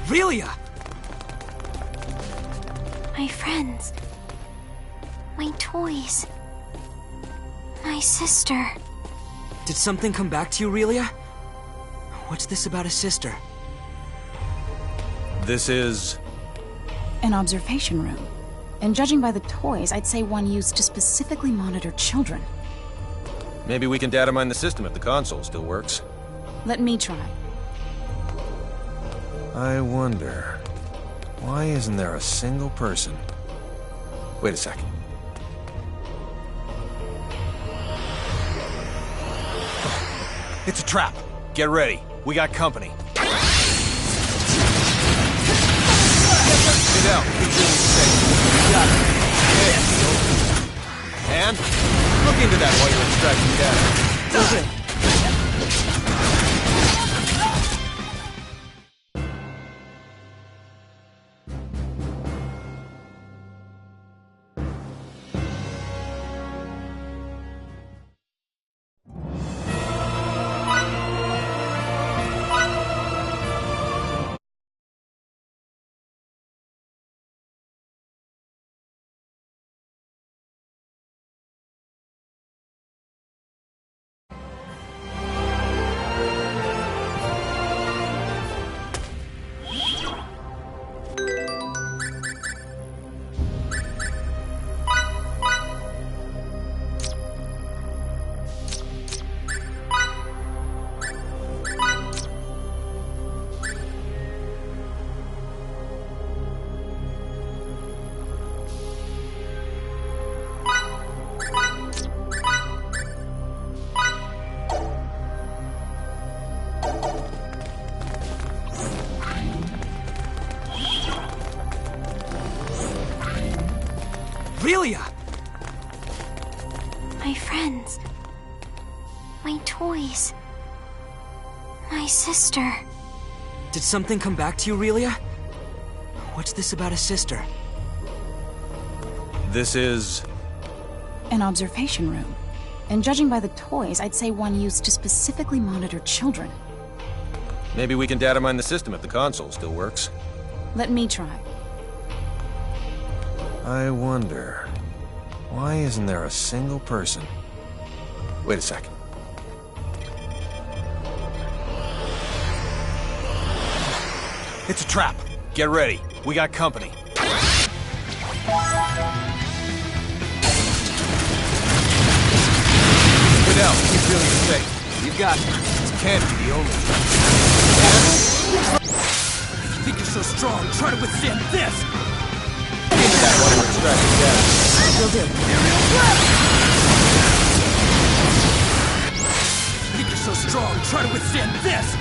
Relia! My friends. My toys. My sister. Did something come back to you, Relia? What's this about a sister? This is... an observation room. And judging by the toys, I'd say one used to specifically monitor children. Maybe we can data mine the system if the console still works. Let me try. I wonder... why isn't there a single person... Wait a second. It's a trap! Get ready. We got company. Get out. Keep doing safe. You got it. Yeah. And look into that while you're extracting data. Will do. Relia! My friends. My toys. My sister. Did something come back to you, Relia? What's this about a sister? This is... an observation room. And judging by the toys, I'd say one used to specifically monitor children. maybe we can data mine the system if the console still works. Let me try. I wonder... why isn't there a single person... Wait a second. It's a trap! Get ready. We got company. Get out. Keep feeling safe. You got it. This can't be the only trap. You think you're so strong, try to withstand this! Into that while you're extracting data. Will do. You think you're so strong, try to withstand this!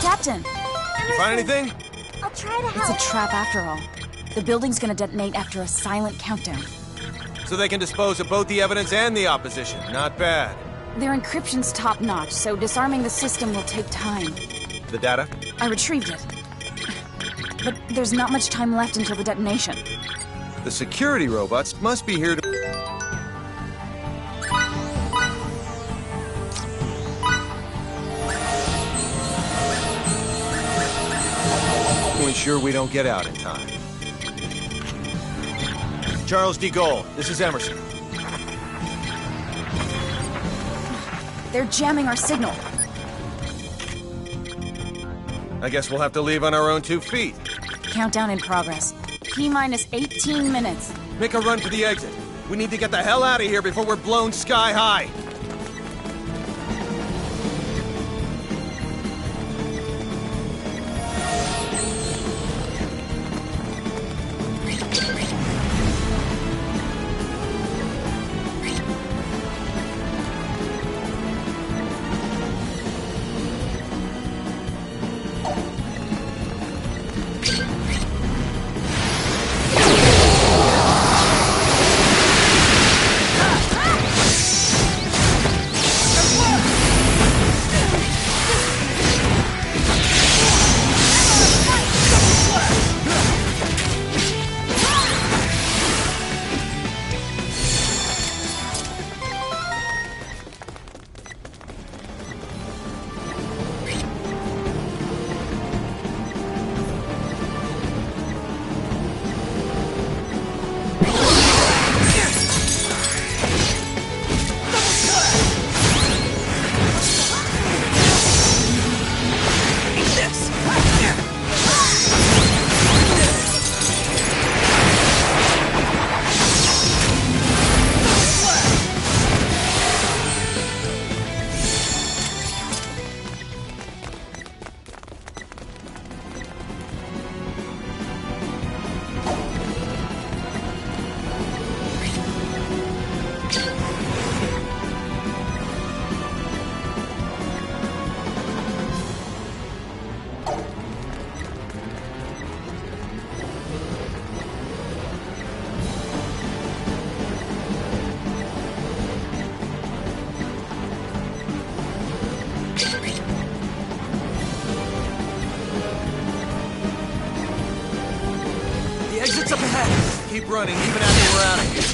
Captain! You find anything? I'll try to help. It's a trap after all. The building's gonna detonate after a silent countdown. So they can dispose of both the evidence and the opposition. Not bad. Their encryption's top-notch, so disarming the system will take time. The data? I retrieved it. But there's not much time left until the detonation. The security robots must be here to... to ensure we don't get out in time. Charles D. Gaulle, this is Emerson. They're jamming our signal. I guess we'll have to leave on our own 2 feet. Countdown in progress. T-minus 18 minutes. Make a run for the exit. We need to get the hell out of here before we're blown sky high. Keep running, even after we're out of here.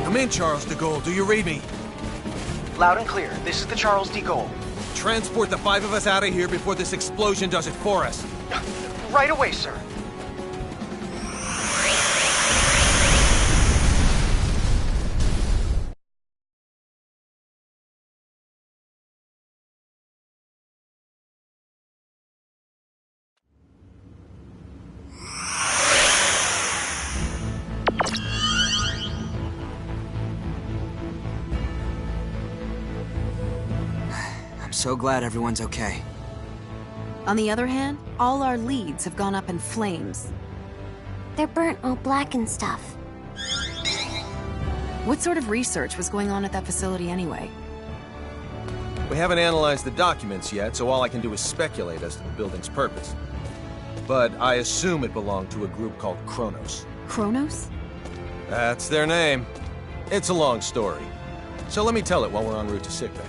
Come in, Charles de Gaulle. Do you read me? Loud and clear. This is the Charles de Gaulle. Transport the 5 of us out of here before this explosion does it for us. Right away, sir. So glad everyone's okay. On the other hand, all our leads have gone up in flames. They're burnt all black and stuff. What sort of research was going on at that facility anyway? We haven't analyzed the documents yet, so all I can do is speculate as to the building's purpose. But I assume it belonged to a group called Kronos. Kronos? That's their name. It's a long story. So let me tell it while we're en route to sickbay.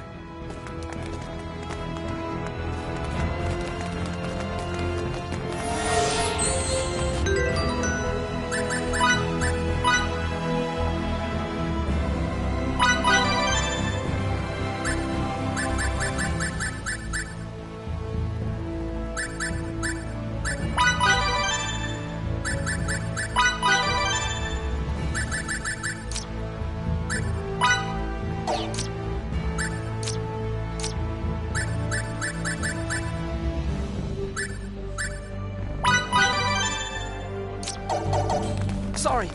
sorry.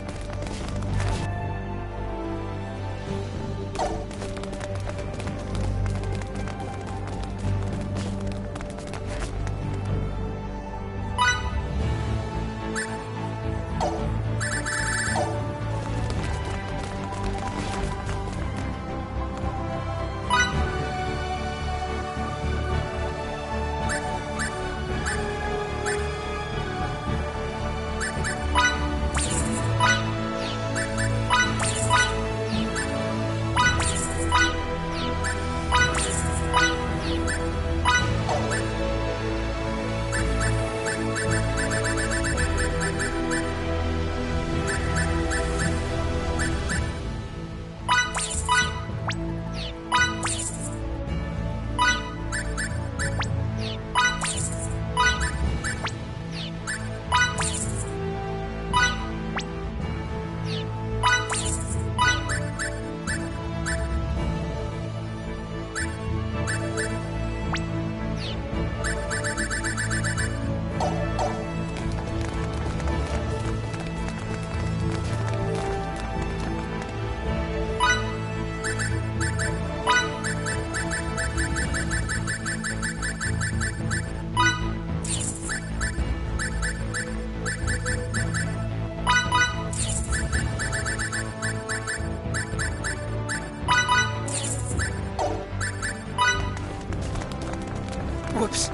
Whoops.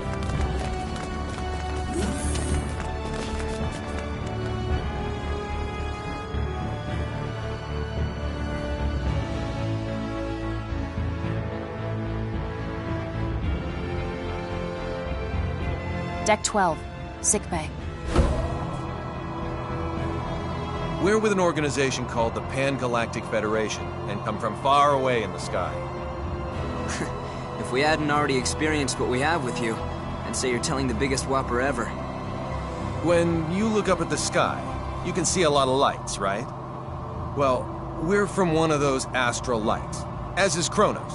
Deck 12, sickbay. We're with an organization called the Pan-Galactic Federation, and come from far away in the sky. If we hadn't already experienced what we have with you, I'd say you're telling the biggest whopper ever. When you look up at the sky, you can see a lot of lights, right? Well, we're from one of those astral lights, as is Kronos,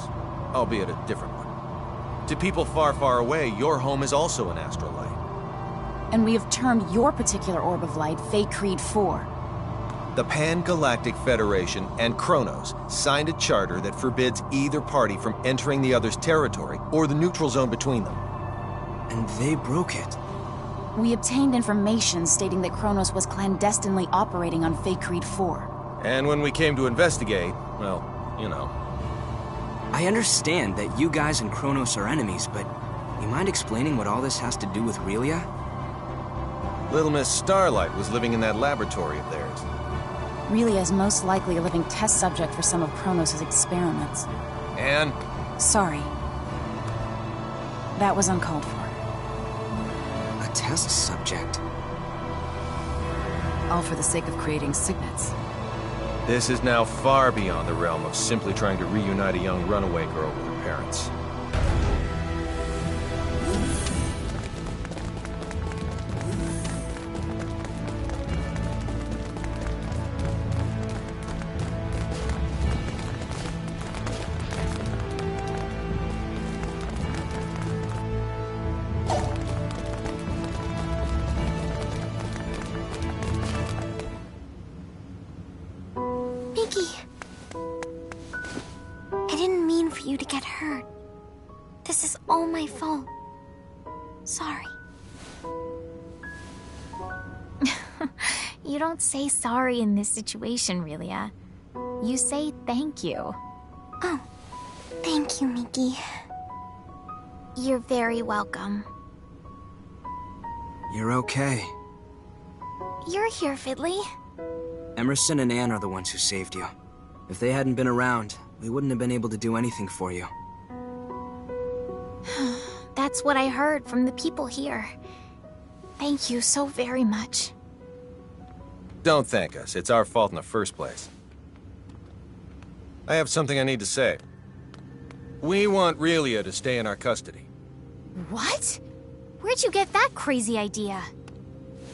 albeit a different one. To people far, far away, your home is also an astral light. And we have termed your particular orb of light ps4. The Pan-Galactic Federation and Kronos signed a charter that forbids either party from entering the other's territory or the neutral zone between them. And they broke it. We obtained information stating that Kronos was clandestinely operating on ps4. And when we came to investigate, well, you know. I understand that you guys and Kronos are enemies, but you mind explaining what all this has to do with Relia? Little Miss Starlight was living in that laboratory of theirs. Relia is most likely a living test subject for some of Kronos' experiments. And? Sorry. That was uncalled for. A test subject? All for the sake of creating signets. This is now far beyond the realm of simply trying to reunite a young runaway girl with her parents. You to get hurt. This is all my fault. Sorry. You don't say sorry in this situation, Relia. You say thank you. Oh, thank you, Mickey. You're very welcome. You're okay. You're here, Fiddly. Emerson and Anne are the ones who saved you. If they hadn't been around, we wouldn't have been able to do anything for you. That's what I heard from the people here. Thank you so very much. Don't thank us. It's our fault in the first place. I have something I need to say. We want Relia to stay in our custody. What? Where'd you get that crazy idea?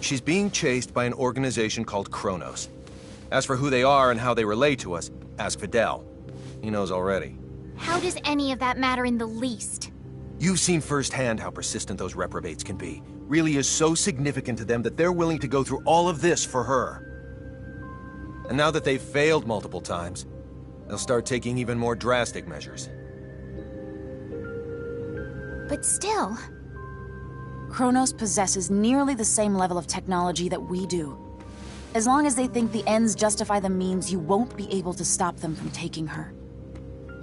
She's being chased by an organization called Kronos. As for who they are and how they relate to us, ask Fidel. He knows already. How does any of that matter in the least? You've seen firsthand how persistent those reprobates can be. Really is so significant to them that they're willing to go through all of this for her. And now that they've failed multiple times, they'll start taking even more drastic measures. But still, Kronos possesses nearly the same level of technology that we do. As long as they think the ends justify the means, you won't be able to stop them from taking her.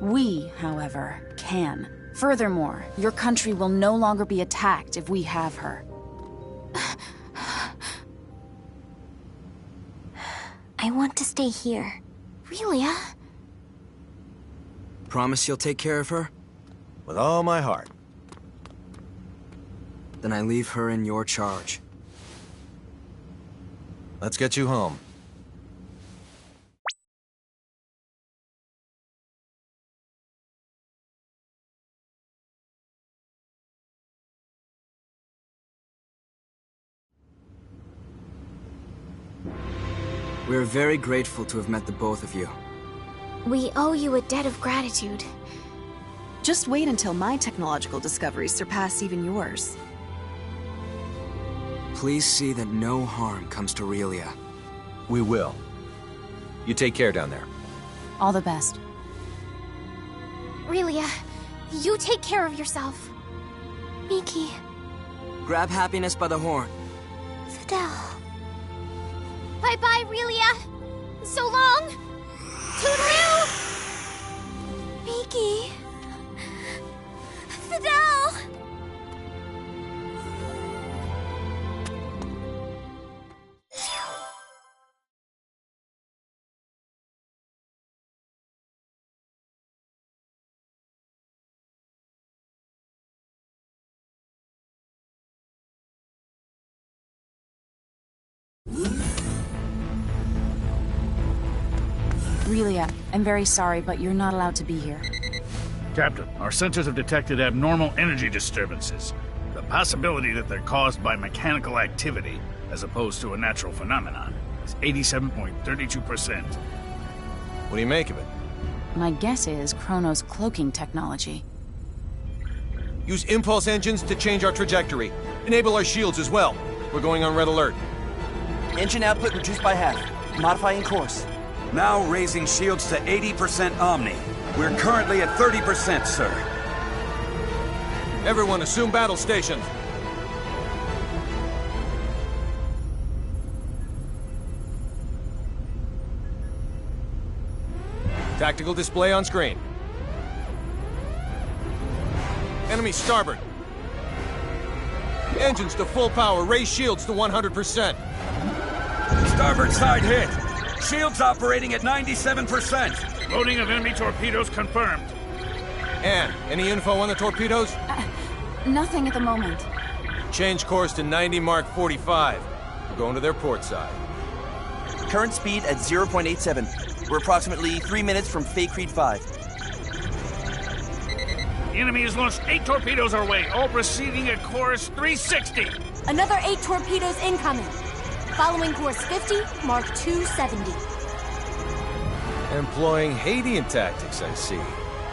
We, however, can. Furthermore, your country will no longer be attacked if we have her. I want to stay here. Relia? Promise you'll take care of her? With all my heart. Then I leave her in your charge. Let's get you home. We're very grateful to have met the both of you. We owe you a debt of gratitude. Just wait until my technological discoveries surpass even yours. Please see that no harm comes to Relia. We will. You take care down there. All the best. Relia, you take care of yourself. Miki, Grab happiness by the horn. Fidel. Bye-bye, Relia. So long. Toodaloo! Miki. Fidel! Relia, I'm very sorry, but you're not allowed to be here. Captain, our sensors have detected abnormal energy disturbances. The possibility that they're caused by mechanical activity, as opposed to a natural phenomenon, is 87.32%. What do you make of it? My guess is Kronos' cloaking technology. Use impulse engines to change our trajectory. Enable our shields as well. We're going on red alert. Engine output reduced by half. Modifying course. Now raising shields to 80% Omni. We're currently at 30%, sir. Everyone assume battle stations. Tactical display on screen. Enemy starboard. Engines to full power. Raise shields to 100%. Starboard side hit. Shields operating at 97%. Loading of enemy torpedoes confirmed. Anne, any info on the torpedoes? Nothing at the moment. Change course to 90 Mark 45. We're going to their port side. Current speed at 0.87. We're approximately 3 minutes from Fay Creed 5. The enemy has launched 8 torpedoes our way, all proceeding at course 360. Another 8 torpedoes incoming. Following course 50, Mark 270. Employing Hadean tactics, I see.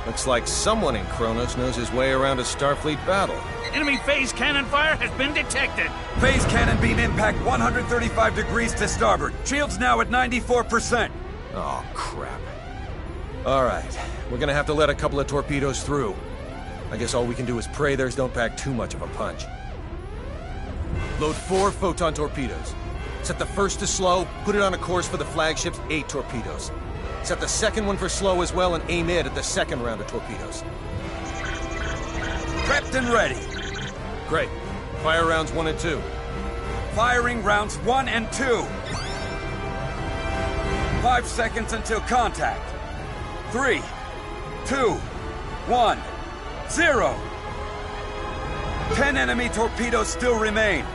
Looks like someone in Kronos knows his way around a Starfleet battle. Enemy phase cannon fire has been detected. Phase cannon beam impact 135 degrees to starboard. Shields now at 94%. Oh, crap. All right, we're gonna have to let a couple of torpedoes through. I guess all we can do is pray theirs don't pack too much of a punch. Load 4 photon torpedoes. Set the first to slow, put it on a course for the flagship's 8 torpedoes. Set the second one for slow as well and aim it at the second round of torpedoes. Prepped and ready. Great. Fire rounds 1 and 2. Firing rounds 1 and 2. 5 seconds until contact. 3, 2, 1, 0. 10 enemy torpedoes still remain.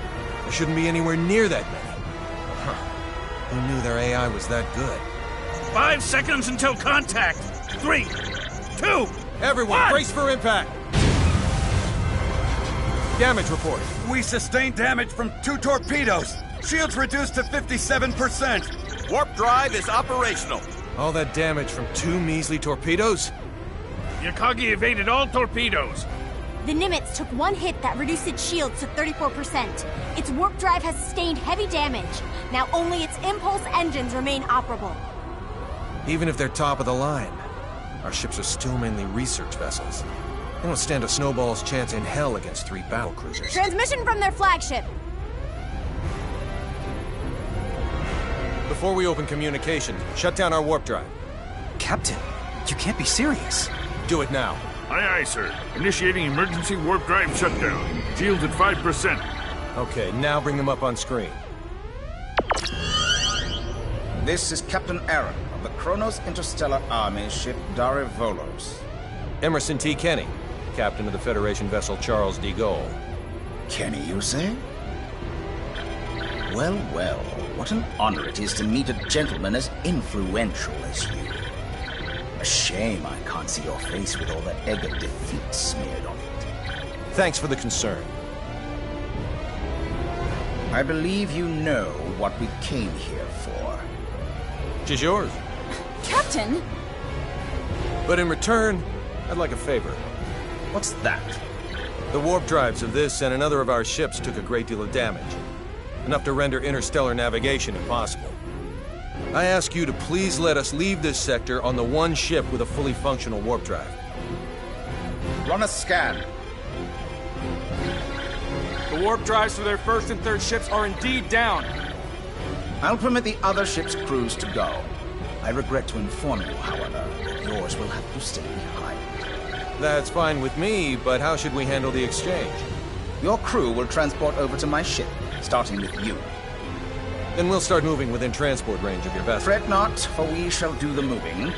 There shouldn't be anywhere near that many. Huh. Who knew their AI was that good? 5 seconds until contact. 3, 2, Everyone, 1. brace for impact! Damage report. We sustained damage from 2 torpedoes. Shields reduced to 57%. Warp drive is operational. All that damage from 2 measly torpedoes? Yakagi evaded all torpedoes. The Nimitz took one hit that reduced its shields to 34%. Its warp drive has sustained heavy damage. Now only its impulse engines remain operable. Even if they're top of the line, our ships are still mainly research vessels. They don't stand a snowball's chance in hell against 3 battlecruisers. Transmission from their flagship. Before we open communications, shut down our warp drive. Captain, you can't be serious. Do it now. Aye, aye, sir. Initiating emergency warp drive shutdown. Shields at 5%. Okay, now bring them up on screen. This is Captain Aaron of the Kronos Interstellar Army ship Volos. Emerson T. Kenny, captain of the Federation vessel Charles de Gaulle. Kenny, you say? Well, well, what an honor it is to meet a gentleman as influential as you. A shame I can't see your face with all the egg of defeat smeared on it. Thanks for the concern. I believe you know what we came here for. It's yours. Captain! But in return, I'd like a favor. What's that? The warp drives of this and another of our ships took a great deal of damage. Enough to render interstellar navigation impossible. I ask you to please let us leave this sector on the one ship with a fully functional warp drive. Run a scan. The warp drives for their first and third ships are indeed down. I'll permit the other ship's crews to go. I regret to inform you, however, that yours will have to stay behind. That's fine with me, but how should we handle the exchange? Your crew will transport over to my ship, starting with you. Then we'll start moving within transport range of your vessel. Fret not, for we shall do the moving.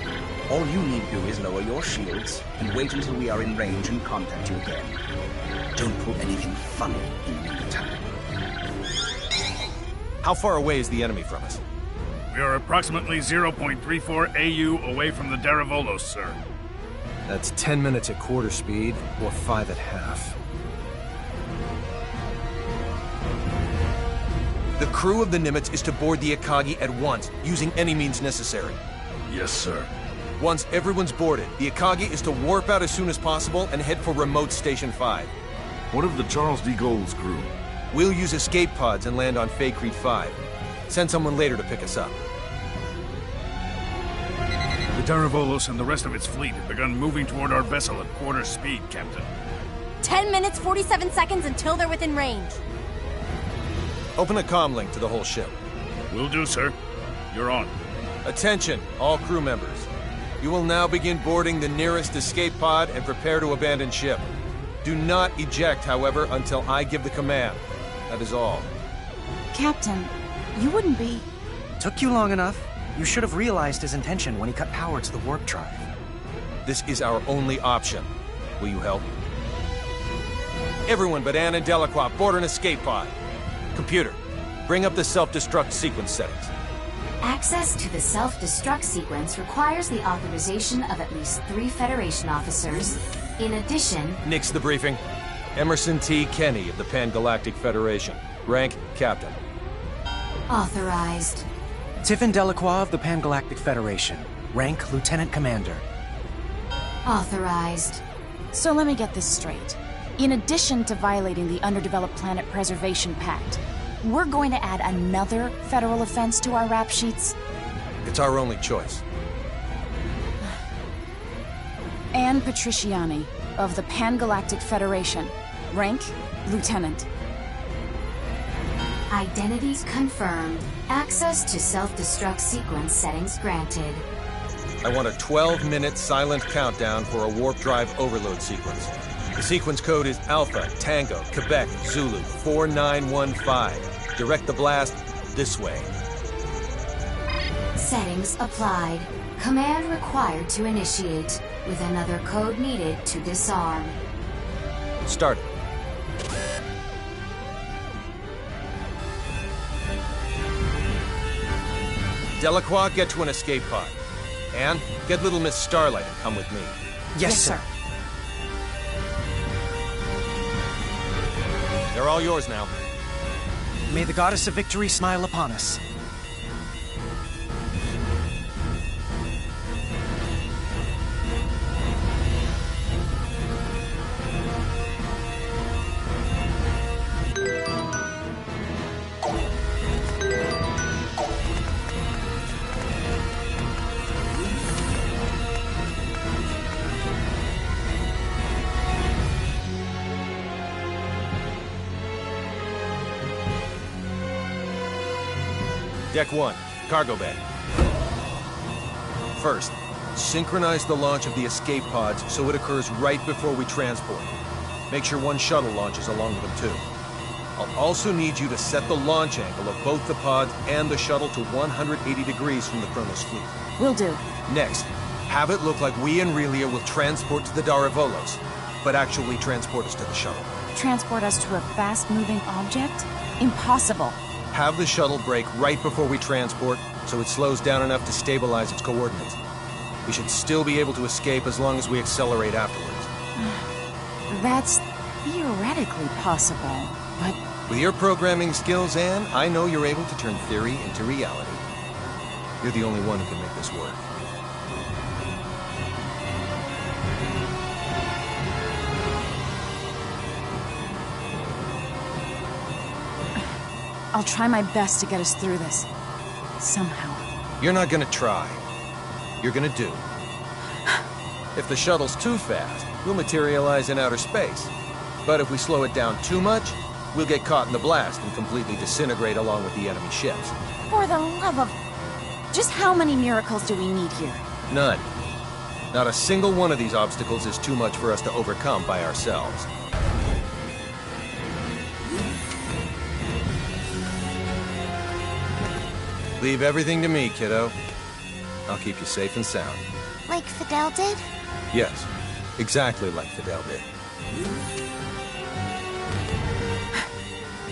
All you need do is lower your shields and wait until we are in range and contact you again. Don't pull anything funny in the meantime. How far away is the enemy from us? We are approximately 0.34 AU away from the Volos, sir. That's 10 minutes at quarter speed, or 5 at half. The crew of the Nimitz is to board the Akagi at once, using any means necessary. Yes, sir. Once everyone's boarded, the Akagi is to warp out as soon as possible and head for remote Station 5. What of the Charles de Gaulle's crew? We'll use escape pods and land on Faithlessness 5. Send someone later to pick us up. The Volos and the rest of its fleet have begun moving toward our vessel at quarter speed, Captain. 10 minutes, 47 seconds until they're within range. Open a comm link to the whole ship. Will do, sir. You're on. Attention, all crew members. You will now begin boarding the nearest escape pod and prepare to abandon ship. Do not eject, however, until I give the command. That is all. Captain, you wouldn't be... Took you long enough. You should have realized his intention when he cut power to the warp drive. This is our only option. Will you help? Everyone but Anne and Delacroix board an escape pod. Computer, bring up the self-destruct sequence settings. Access to the self-destruct sequence requires the authorization of at least 3 Federation officers. In addition... Nix the briefing. Emerson T. Kenny of the Pan-Galactic Federation. Rank, Captain. Authorized. Tiffin Delacroix of the Pan-Galactic Federation. Rank, Lieutenant Commander. Authorized. So let me get this straight. In addition to violating the Underdeveloped Planet Preservation Pact, we're going to add another federal offense to our rap sheets? It's our only choice. Anne Patriciani of the Pan-Galactic Federation. Rank, Lieutenant. Identities confirmed. Access to self-destruct sequence settings granted. I want a 12-minute silent countdown for a warp drive overload sequence. The sequence code is Alpha, Tango, Quebec, Zulu, 4915. Direct the blast this way. Settings applied. Command required to initiate, with another code needed to disarm. Start it. Delacroix, get to an escape pod. Anne, get little Miss Starlight and come with me. Yes, sir. They're all yours now. May the goddess of victory smile upon us. Deck 1, cargo bay. First, synchronize the launch of the escape pods so it occurs right before we transport. Make sure one shuttle launches along with them too. I'll also need you to set the launch angle of both the pods and the shuttle to 180 degrees from the Kronos fleet. Will do. Next, have it look like we and Relia will transport to the Daravolos, but actually transport us to the shuttle. Transport us to a fast-moving object? Impossible. Have the shuttle brake right before we transport, so it slows down enough to stabilize its coordinates. We should still be able to escape as long as we accelerate afterwards. That's theoretically possible, but... With your programming skills, Anne, I know you're able to turn theory into reality. You're the only one who can make this work. I'll try my best to get us through this. Somehow. You're not gonna try. You're gonna do. If the shuttle's too fast, we'll materialize in outer space. But if we slow it down too much, we'll get caught in the blast and completely disintegrate along with the enemy ships. For the love of... Just how many miracles do we need here? None. Not a single one of these obstacles is too much for us to overcome by ourselves. Leave everything to me, kiddo. I'll keep you safe and sound. Like Fidel did? Yes, exactly like Fidel did.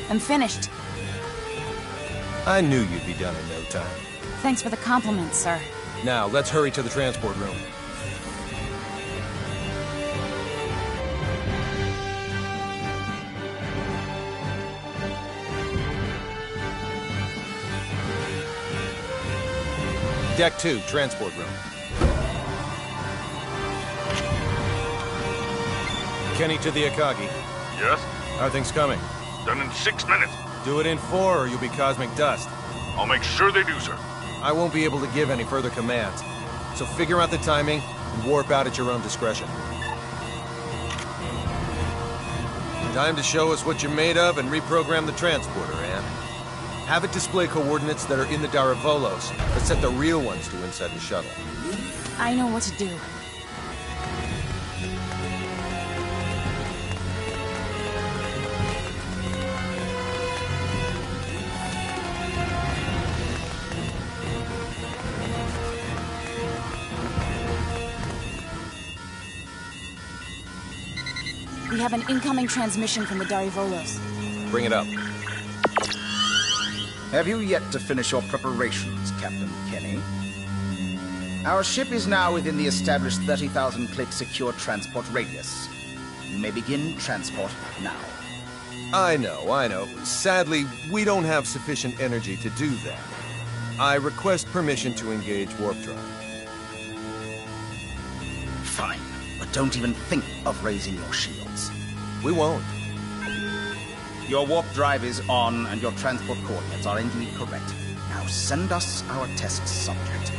I'm finished. I knew you'd be done in no time. Thanks for the compliment, sir. Now, let's hurry to the transport room. Deck 2, transport room. Kenny to the Akagi. Yes? How are things coming? Done in 6 minutes. Do it in 4 or you'll be cosmic dust. I'll make sure they do, sir. I won't be able to give any further commands. So figure out the timing and warp out at your own discretion. Time to show us what you're made of and reprogram the transporter, Anne. Have it display coordinates that are in the Daravolos, but set the real ones to inside the shuttle. I know what to do. We have an incoming transmission from the Daravolos. Bring it up. Have you yet to finish your preparations, Captain Kenny? Our ship is now within the established 30,000-click secure transport radius. You may begin transport now. I know. Sadly, we don't have sufficient energy to do that. I request permission to engage warp drive. Fine, but don't even think of raising your shields. We won't. Your warp drive is on, and your transport coordinates are indeed correct. Now send us our test subject.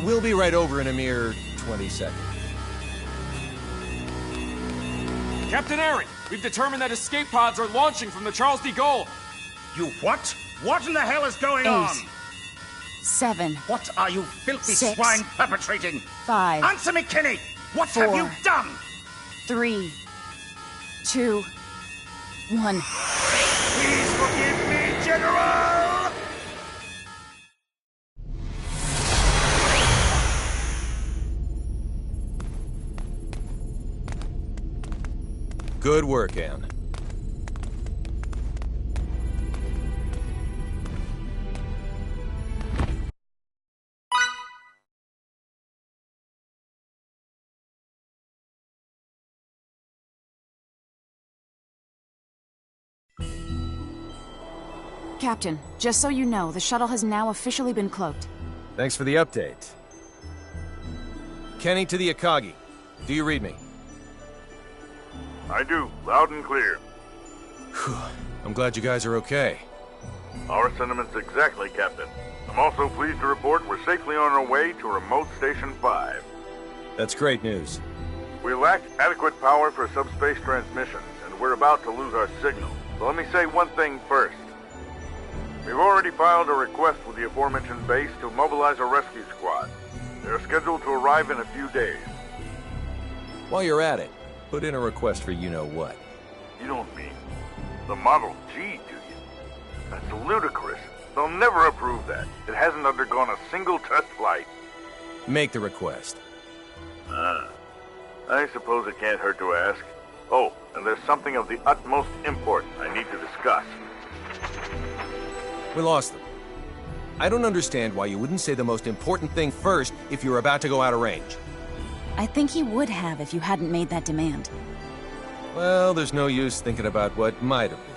We'll be right over in a mere 20 seconds. Captain Aaron, we've determined that escape pods are launching from the Charles de Gaulle. You what? What in the hell is going 8, on? 7. What are you filthy 6, swine perpetrating? 5. Answer me, Kenny! What 4, have you done? 3, 2, 1. Please forgive me, General! Good work, Anne. Captain, just so you know, the shuttle has now officially been cloaked. Thanks for the update. Kenny to the Akagi. Do you read me? I do, loud and clear. Whew. I'm glad you guys are okay. Our sentiments exactly, Captain. I'm also pleased to report we're safely on our way to Remote Station 5. That's great news. We lack adequate power for subspace transmissions, and we're about to lose our signal. So let me say one thing first. We've already filed a request with the aforementioned base to mobilize a rescue squad. They're scheduled to arrive in a few days. While you're at it, put in a request for you-know-what. You don't mean the Model G, do you? That's ludicrous. They'll never approve that. It hasn't undergone a single test flight. Make the request. I suppose it can't hurt to ask. Oh, and there's something of the utmost import I need to discuss. We lost them. I don't understand why you wouldn't say the most important thing first if you're about to go out of range. I think he would have if you hadn't made that demand. Well, there's no use thinking about what might have been.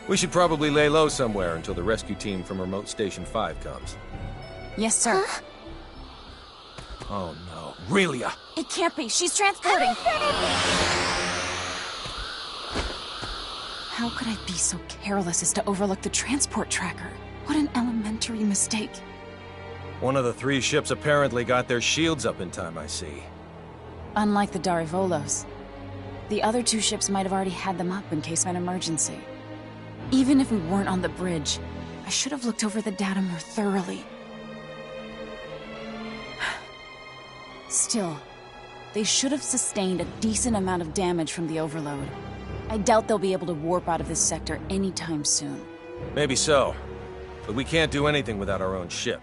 We should probably lay low somewhere until the rescue team from Remote Station 5 comes. Yes, sir. Huh? Oh no, Relia! It can't be. She's transporting. How could I be so careless as to overlook the transport tracker? What an elementary mistake. One of the 3 ships apparently got their shields up in time, I see. Unlike the Darivolos, the other 2 ships might have already had them up in case of an emergency. Even if we weren't on the bridge, I should have looked over the data more thoroughly. Still, they should have sustained a decent amount of damage from the overload. I doubt they'll be able to warp out of this sector anytime soon. Maybe so, but we can't do anything without our own ship.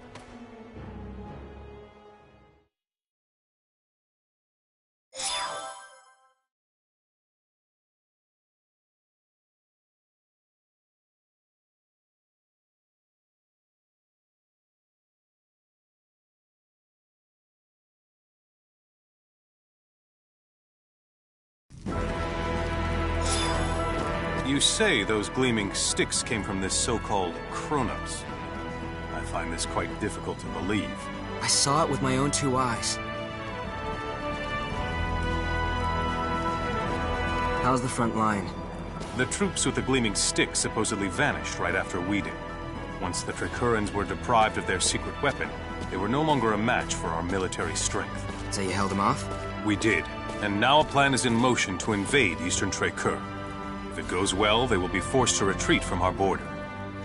You say those gleaming sticks came from this so-called Kronos. I find this quite difficult to believe. I saw it with my own 2 eyes. How's the front line? The troops with the gleaming sticks supposedly vanished right after we did. Once the Tricurans were deprived of their secret weapon, they were no longer a match for our military strength. So you held them off? We did, and now a plan is in motion to invade Eastern Tricur. If it goes well, they will be forced to retreat from our border.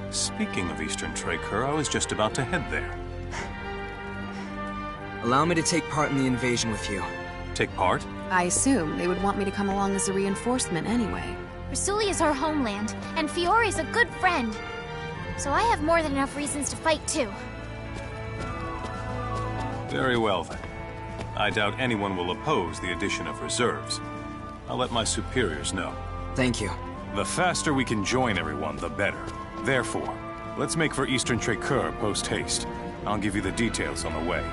Speaking of Eastern Tricur, I was just about to head there. Allow me to take part in the invasion with you. Take part? I assume they would want me to come along as a reinforcement anyway. Rasuli is our homeland, and Fiori's a good friend. So I have more than enough reasons to fight, too. Very well, then. I doubt anyone will oppose the addition of reserves. I'll let my superiors know. Thank you. The faster we can join everyone, the better. Therefore, let's make for Eastern Tricur post-haste. I'll give you the details on the way.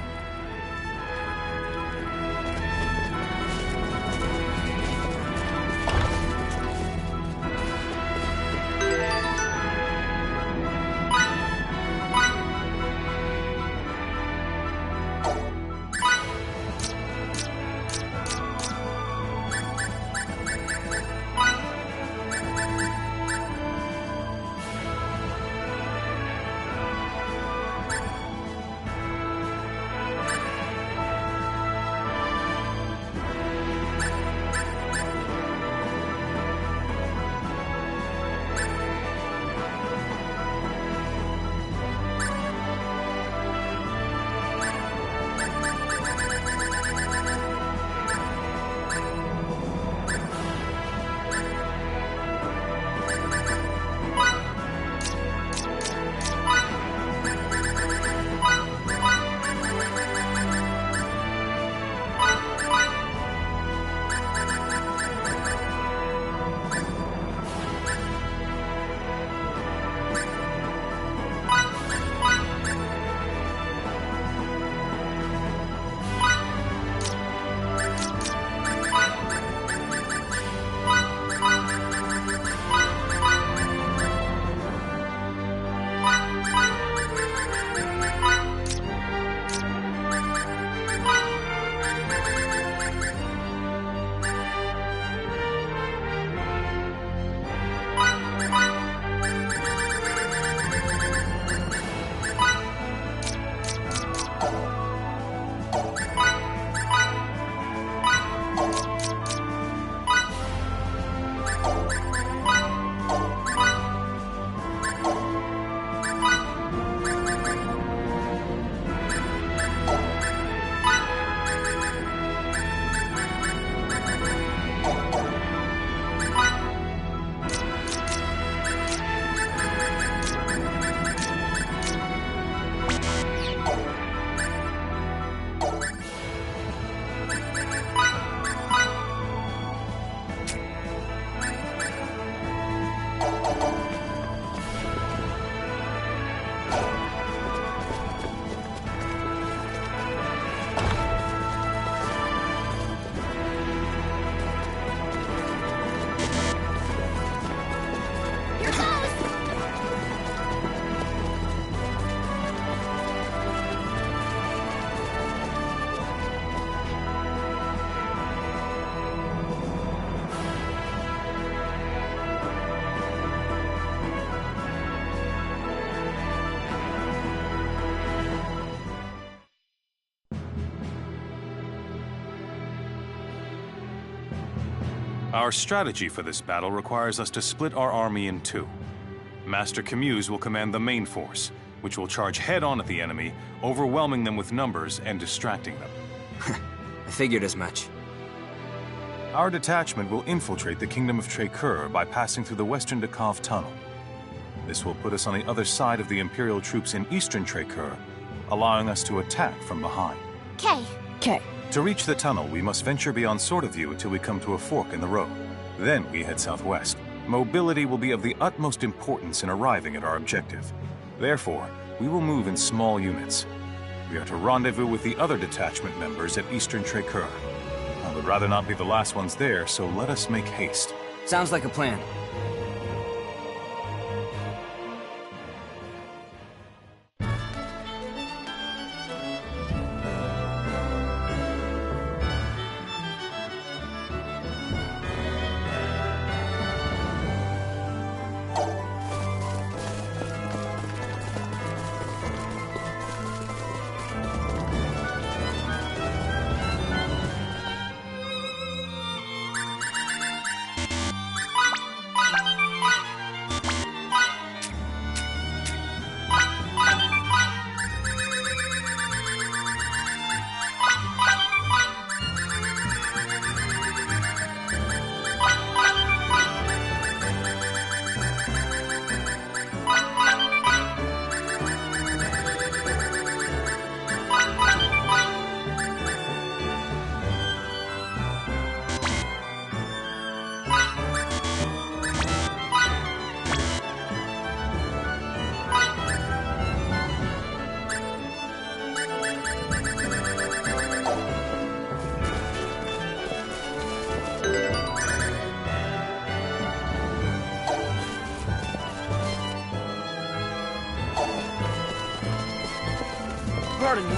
Our strategy for this battle requires us to split our army in two. Master Camus will command the main force, which will charge head-on at the enemy, overwhelming them with numbers and distracting them. I figured as much. Our detachment will infiltrate the Kingdom of Trécœur by passing through the Western Decave Tunnel. This will put us on the other side of the Imperial troops in Eastern Trécœur, allowing us to attack from behind. Okay. To reach the tunnel, we must venture beyond Sword of View until we come to a fork in the road. Then we head southwest. Mobility will be of the utmost importance in arriving at our objective. Therefore, we will move in small units. We are to rendezvous with the other detachment members at Eastern Trécœur. I would rather not be the last ones there, so let us make haste. Sounds like a plan. Pardon me.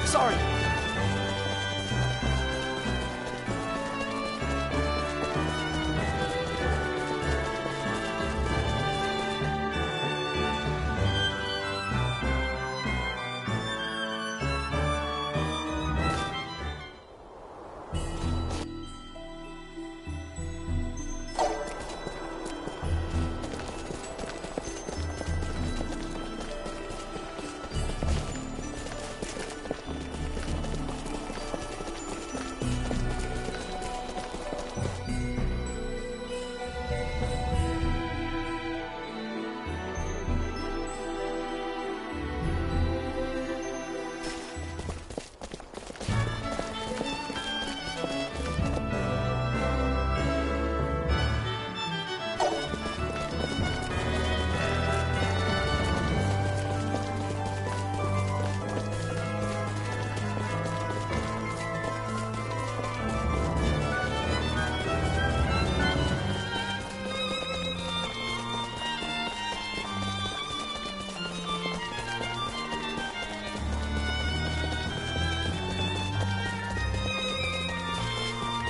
Sorry.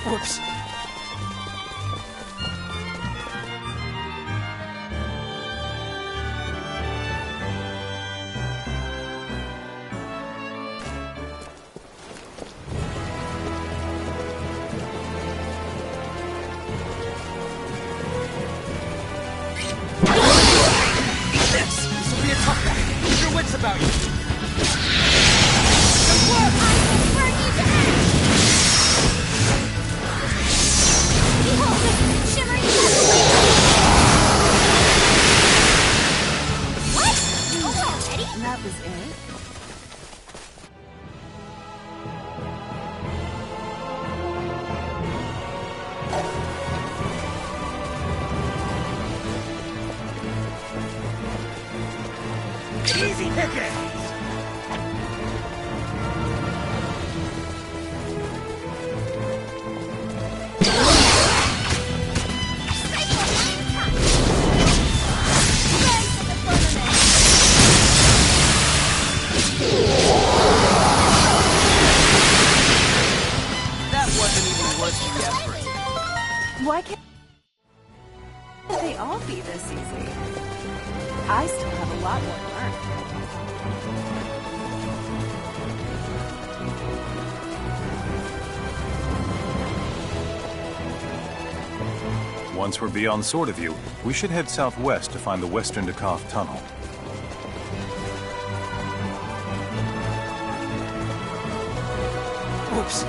Whoops. This will be a tough one. Keep your wits about you. That was it? Easy pickings! Why can't they all be this easy? I still have a lot more to learn. Once we're beyond Sword of View, we should head southwest to find the Western Dakov Tunnel. Oops.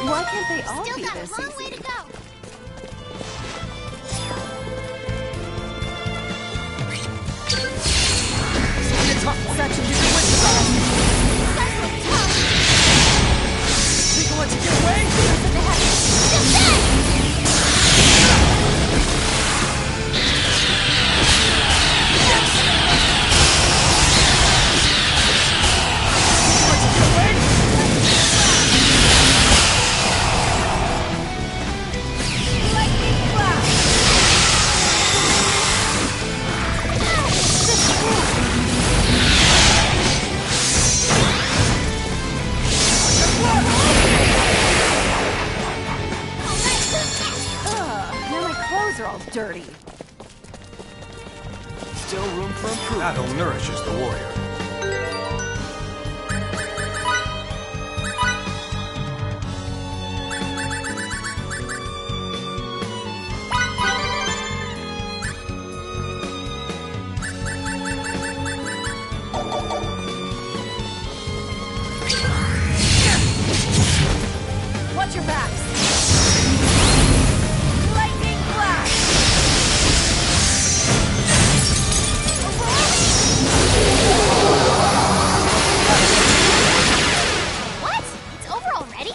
Why can't they all be this easy? Way to go. Such a good win about it. Think I'll let you get away? clothes are all dirty. Still room for improvement. Battle nourishes the warrior. Watch your backs. Lightning blast. What? It's over already?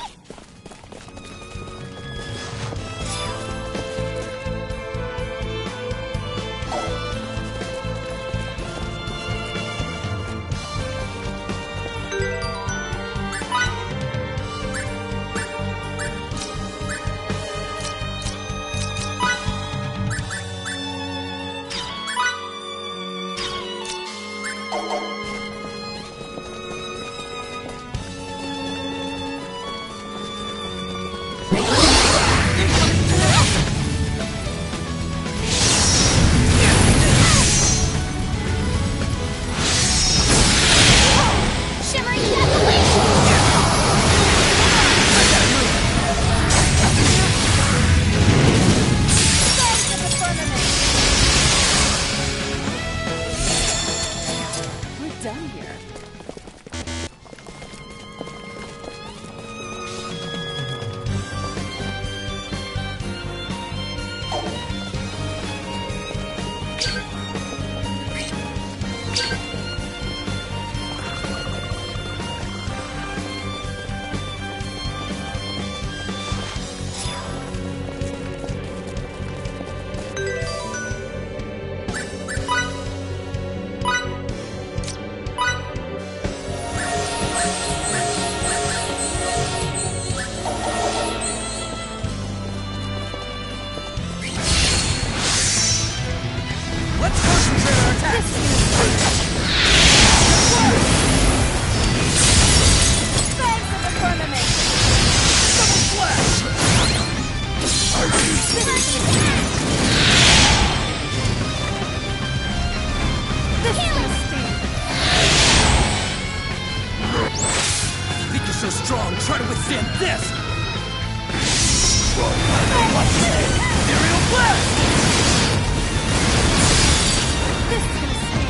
Shimmering desolation! Flags of the firmament. We're done here. Let's concentrate our attacks! Flags of the firmament. Double flash! This will sting. Think you're so strong, try to withstand this! Aerial blast! This is gonna sting.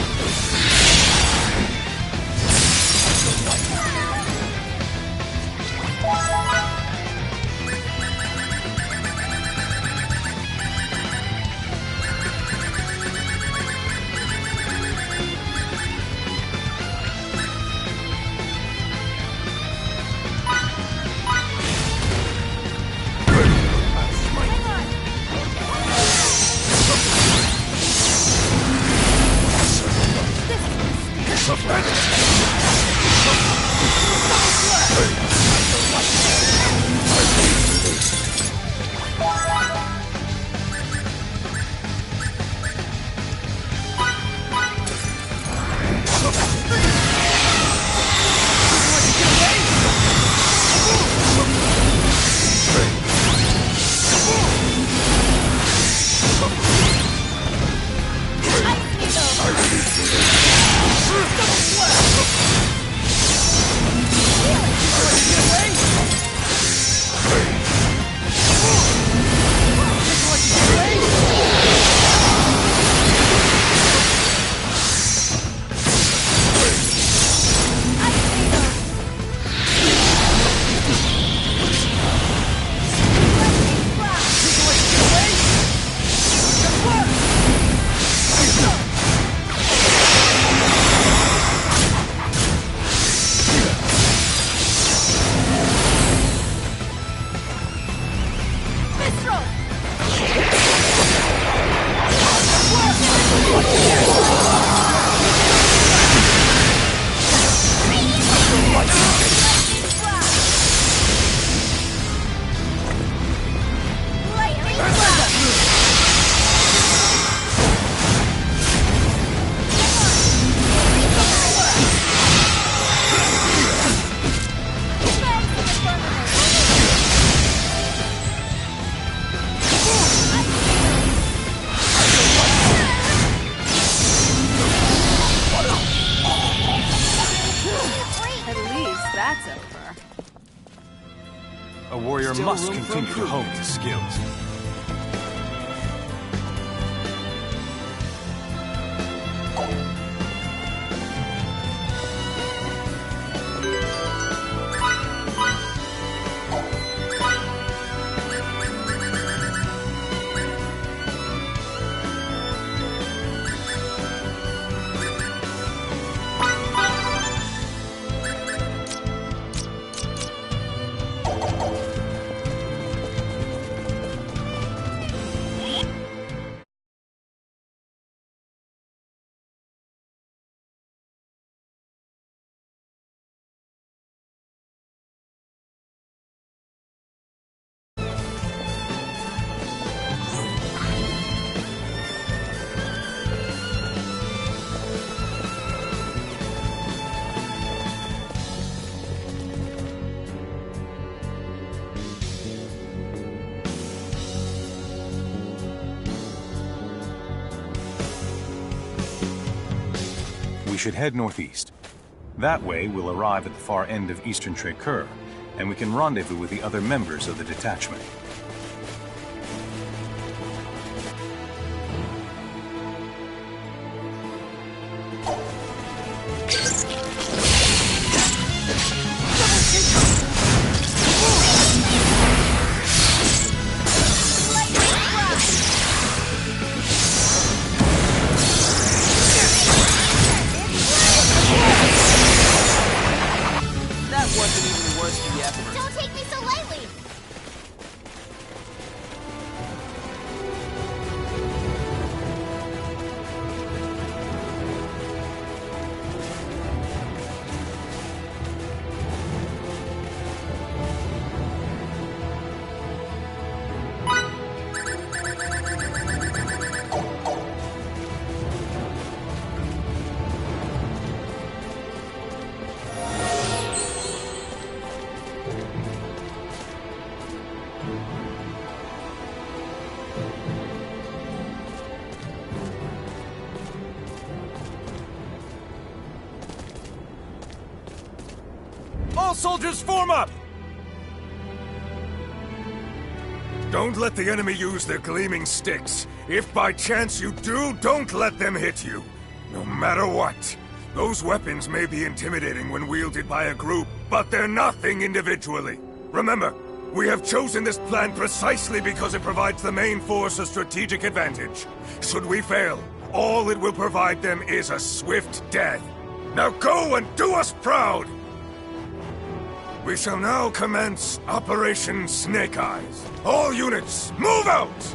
must continue to hone his skills. We should head northeast. That way, we'll arrive at the far end of Eastern Trekkur, and we can rendezvous with the other members of the detachment. Don't take me so lightly! All soldiers form up! Don't let the enemy use their gleaming sticks. If by chance you do, don't let them hit you. No matter what. Those weapons may be intimidating when wielded by a group, but they're nothing individually. Remember, we have chosen this plan precisely because it provides the main force a strategic advantage. Should we fail, all it will provide them is a swift death. Now go and do us proud! We shall now commence Operation Snake Eyes. All units, move out!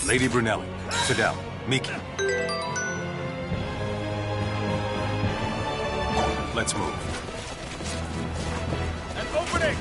Lady Brunelli, Fidel, Miki. Let's move. An opening!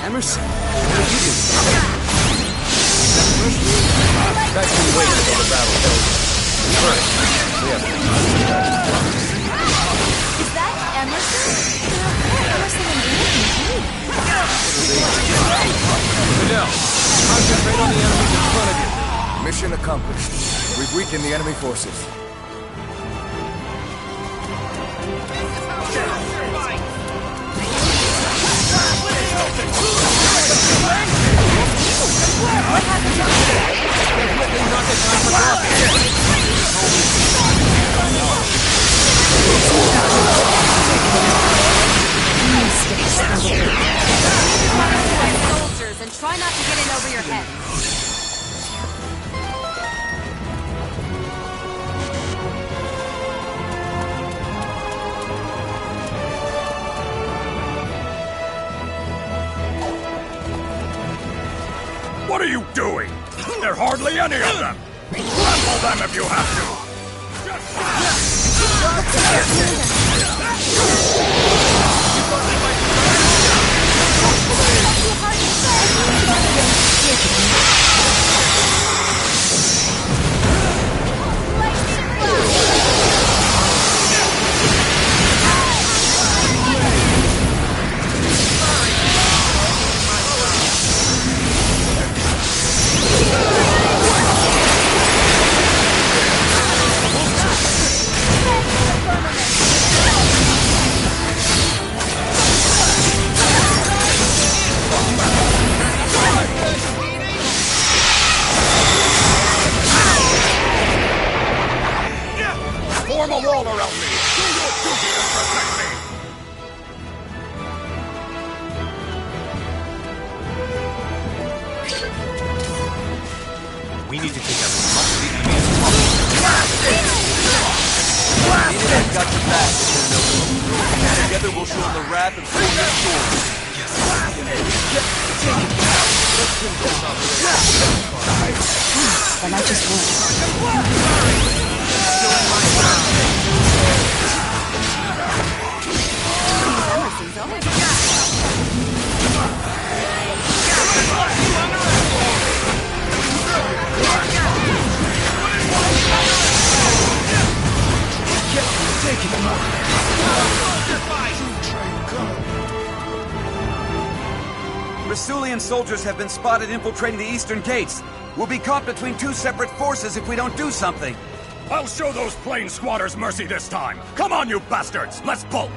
Emerson, what are you doing? That's been waiting for the battle over. First, we have Is that Emerson? Emerson and Fidel, concentrate on the enemies in front of you. Mission accomplished. We've weakened the enemy forces. Soldiers, and try not to get in over your head. What are you doing? There are hardly any of them! Trample them if you have Form a wall around me! Do your duty and protect me! We need to take out as much of the enemy as possible. Internet got your back, Mr. Together we'll show the wrath of Savior Sword. That might just work. Rasulian soldiers have been spotted infiltrating the eastern gates. We'll be caught between two separate forces if we don't do something. I'll show those plane squatters mercy this time! Come on, you bastards! Let's bolt!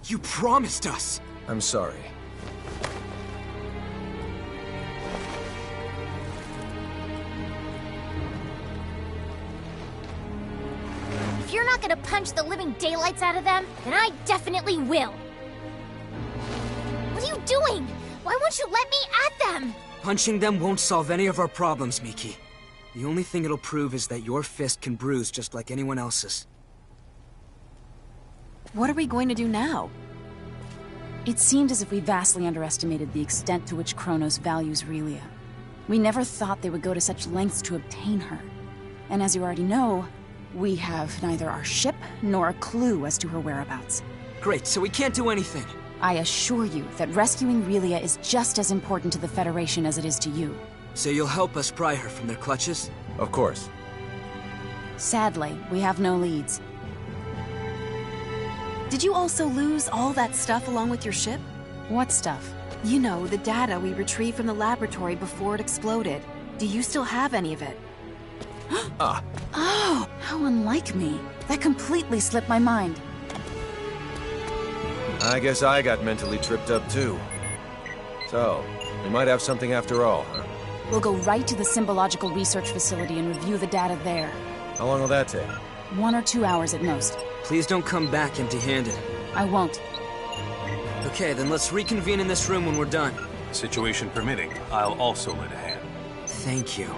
You promised us! I'm sorry. If you're not gonna punch the living daylights out of them, then I definitely will. What are you doing? Why won't you let me at them? Punching them won't solve any of our problems, Miki. The only thing it'll prove is that your fist can bruise just like anyone else's. What are we going to do now? It seemed as if we vastly underestimated the extent to which Kronos values Relia. We never thought they would go to such lengths to obtain her. And as you already know, we have neither our ship nor a clue as to her whereabouts. Great, so we can't do anything. I assure you that rescuing Relia is just as important to the Federation as it is to you. So you'll help us pry her from their clutches? Of course. Sadly, we have no leads. Did you also lose all that stuff along with your ship? What stuff? You know, the data we retrieved from the laboratory before it exploded. Do you still have any of it? Oh, how unlike me. That completely slipped my mind. I guess I got mentally tripped up too. So, we might have something after all, huh? We'll go right to the Symbological Research Facility and review the data there. How long will that take? 1 or 2 hours at most. Please don't come back empty-handed. I won't. Okay, then let's reconvene in this room when we're done. Situation permitting, I'll also lend a hand. Thank you.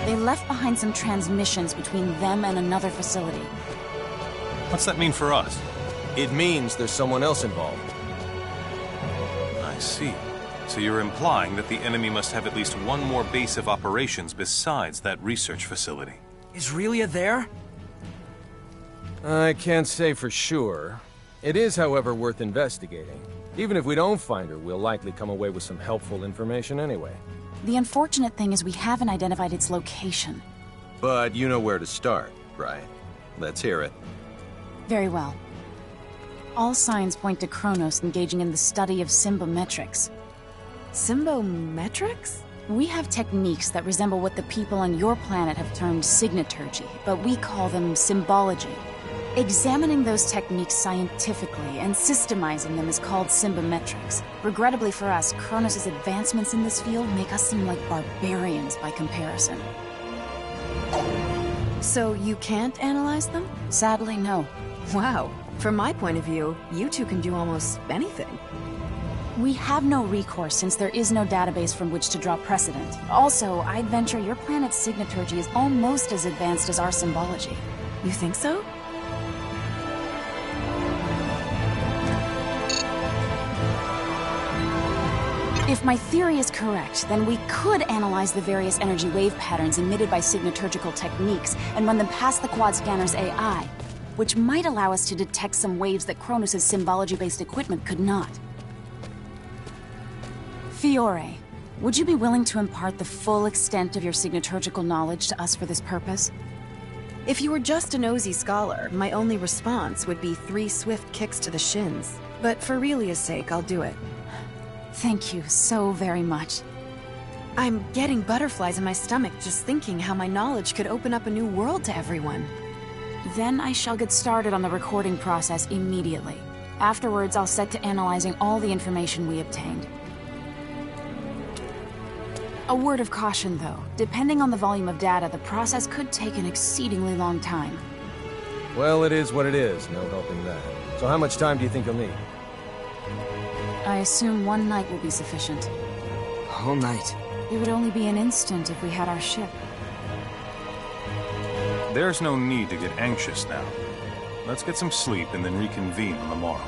They left behind some transmissions between them and another facility. What's that mean for us? It means there's someone else involved. I see. So you're implying that the enemy must have at least one more base of operations besides that research facility. Is Relia there? I can't say for sure. It is, however, worth investigating. Even if we don't find her, we'll likely come away with some helpful information anyway. The unfortunate thing is we haven't identified its location. But you know where to start, right? Let's hear it. Very well. All signs point to Kronos engaging in the study of symbometrics. Symbometrics? We have techniques that resemble what the people on your planet have termed signaturgy, but we call them symbology. Examining those techniques scientifically and systemizing them is called symbometrics. Regrettably for us, Kronos' advancements in this field make us seem like barbarians by comparison. So you can't analyze them? Sadly, no. Wow. From my point of view, you two can do almost anything. We have no recourse since there is no database from which to draw precedent. Also, I'd venture your planet's signaturgy is almost as advanced as our symbology. You think so? If my theory is correct, then we could analyze the various energy wave patterns emitted by signaturgical techniques and run them past the quad scanner's AI, which might allow us to detect some waves that Kronos' symbology-based equipment could not. Fiore, would you be willing to impart the full extent of your signaturgical knowledge to us for this purpose? If you were just a nosy scholar, my only response would be 3 swift kicks to the shins. But for Relia's sake, I'll do it. Thank you so very much. I'm getting butterflies in my stomach just thinking how my knowledge could open up a new world to everyone. Then I shall get started on the recording process immediately. Afterwards, I'll set to analyzing all the information we obtained. A word of caution, though. Depending on the volume of data, the process could take an exceedingly long time. Well, it is what it is. No helping that. So how much time do you think you'll need? I assume 1 night will be sufficient. A whole night? It would only be an instant if we had our ship. There's no need to get anxious now. Let's get some sleep and then reconvene on the morrow.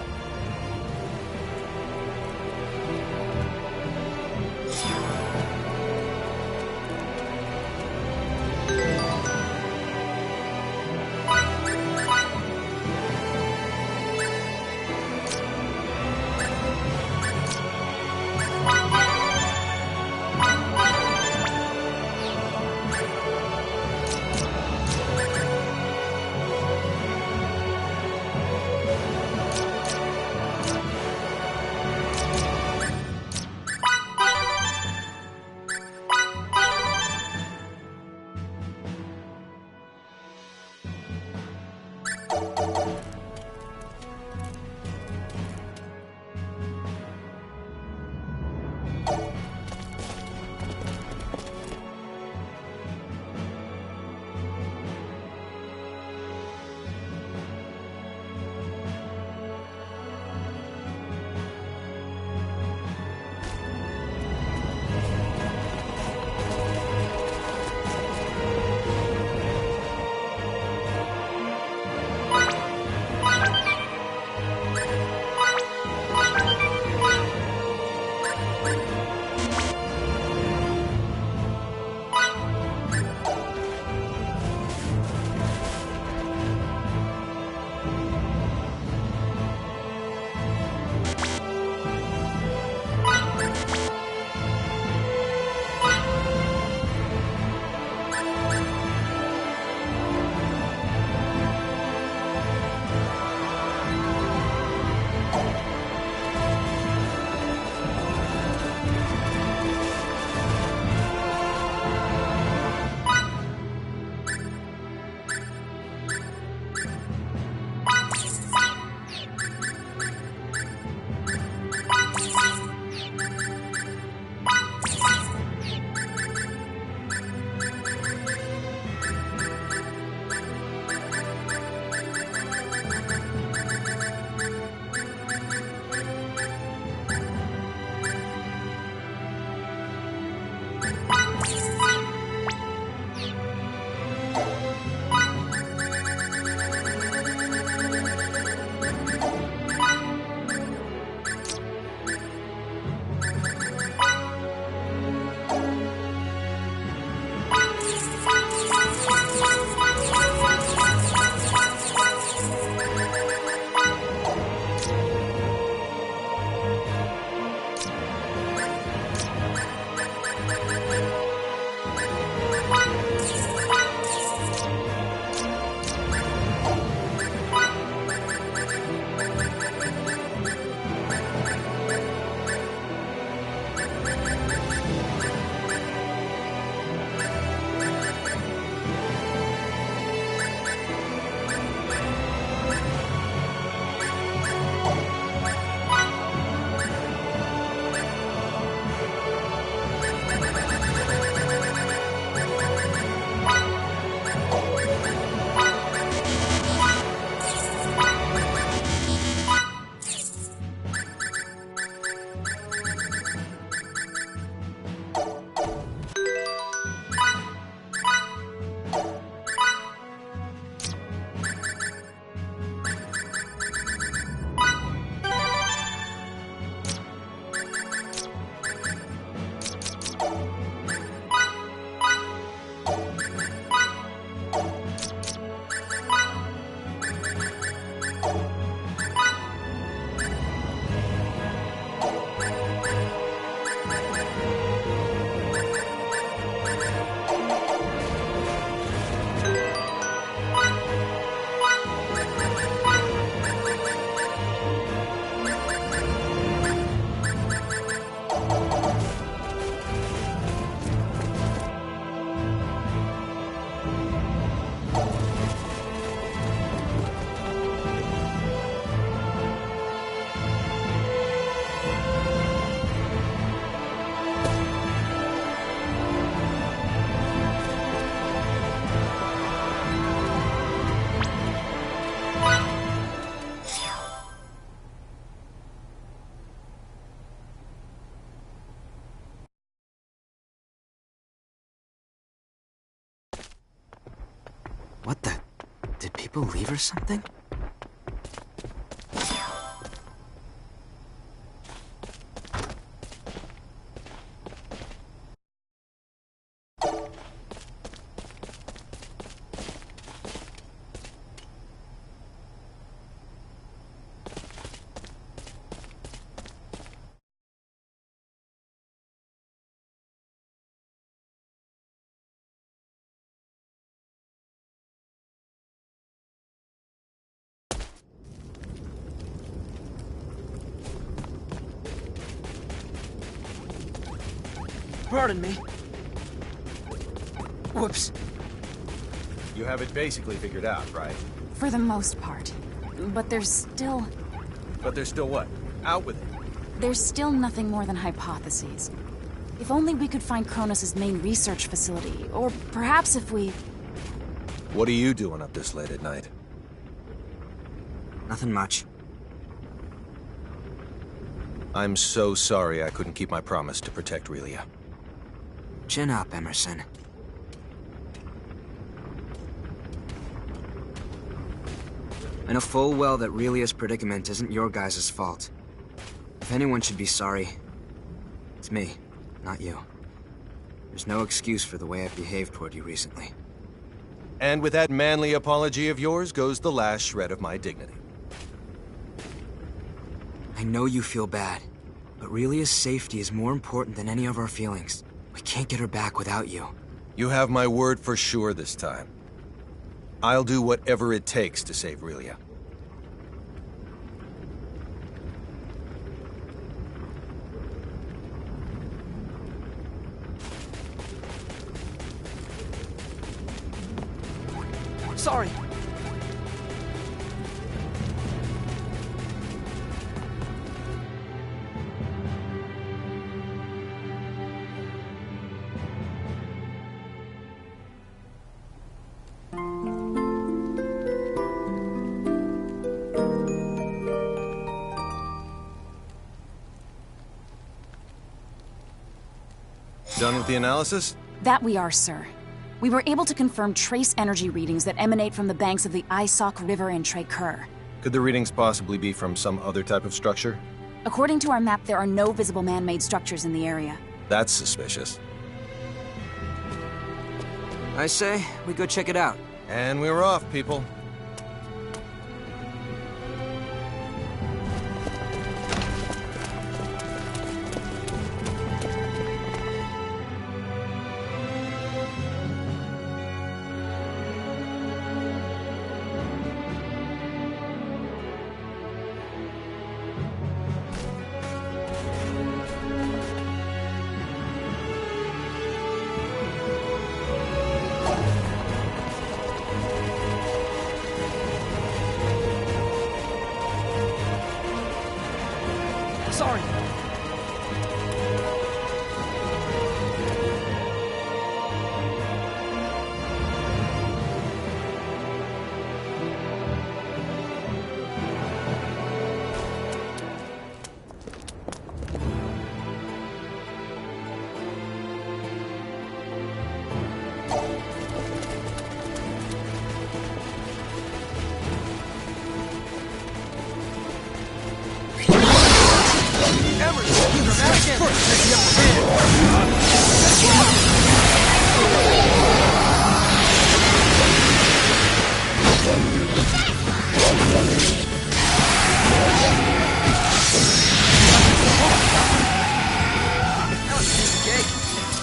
What the? Did people leave or something? Pardon me. Whoops. You have it basically figured out, right? For the most part. But there's still... But there's still what? Out with it. There's still nothing more than hypotheses. If only we could find Kronos' main research facility, or perhaps if we... What are you doing up this late at night? Nothing much. I'm so sorry I couldn't keep my promise to protect Relia. Chin up, Emerson. I know full well that Relia's predicament isn't your guys' fault. If anyone should be sorry, it's me, not you. There's no excuse for the way I've behaved toward you recently. And with that manly apology of yours goes the last shred of my dignity. I know you feel bad, but Relia's safety is more important than any of our feelings. We can't get her back without you. You have my word for sure this time. I'll do whatever it takes to save Relia. Sorry. Done with the analysis? That we are, sir. We were able to confirm trace energy readings that emanate from the banks of the Isok River in Trekur. Could the readings possibly be from some other type of structure? According to our map, there are no visible man-made structures in the area. That's suspicious. I say, we go check it out. And we're off, people. Sorry.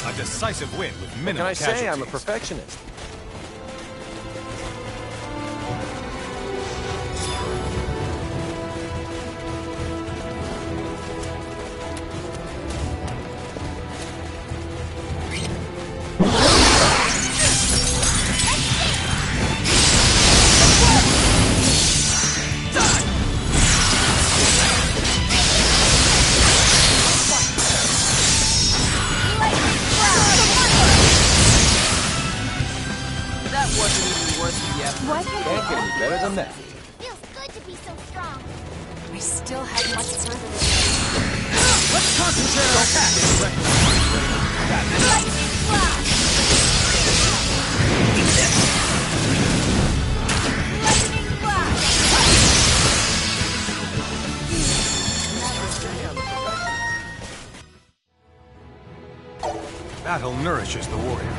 A decisive win with What minimal can I casualties. say? I'm a perfectionist. Why can't Can't get any better than that. Feels good to be so strong. I still have much further to go. Let's concentrate our attacks. Lightning flash! battle nourishes the warrior.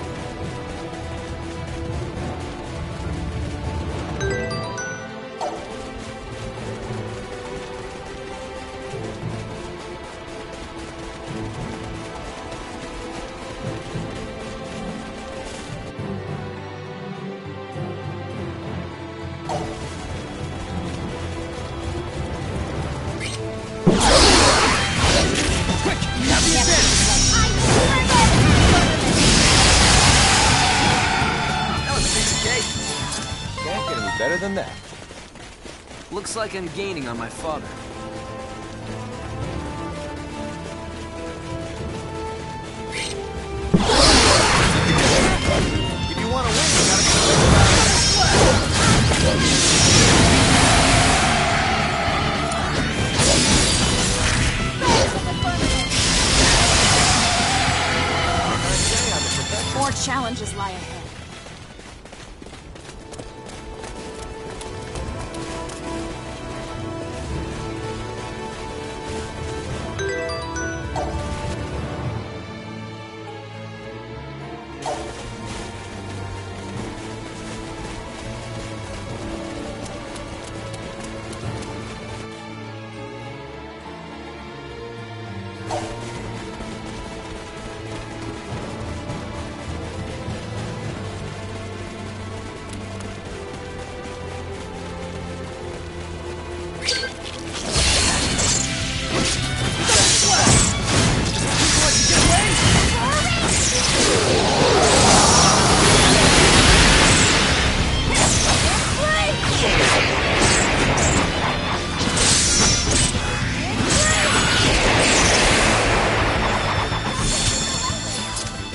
Better than that. Looks like I'm gaining on my father. If you want to win, you gotta be More challenges lie ahead.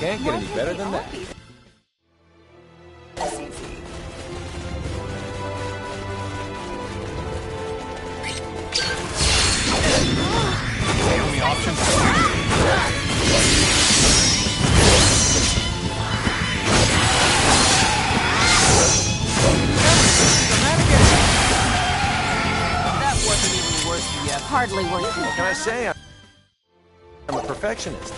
Can't get any better than that. The only option. That wasn't even worth the effort. Hardly worth it. What can I say? I'm a perfectionist.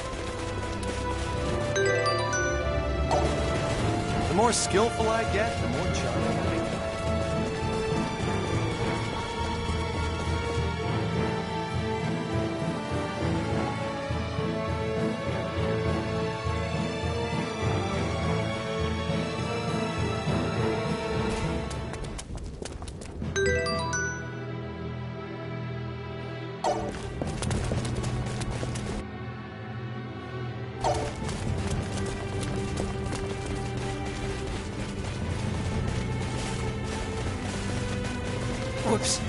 The more skillful I get, the more charming I become. Whoops.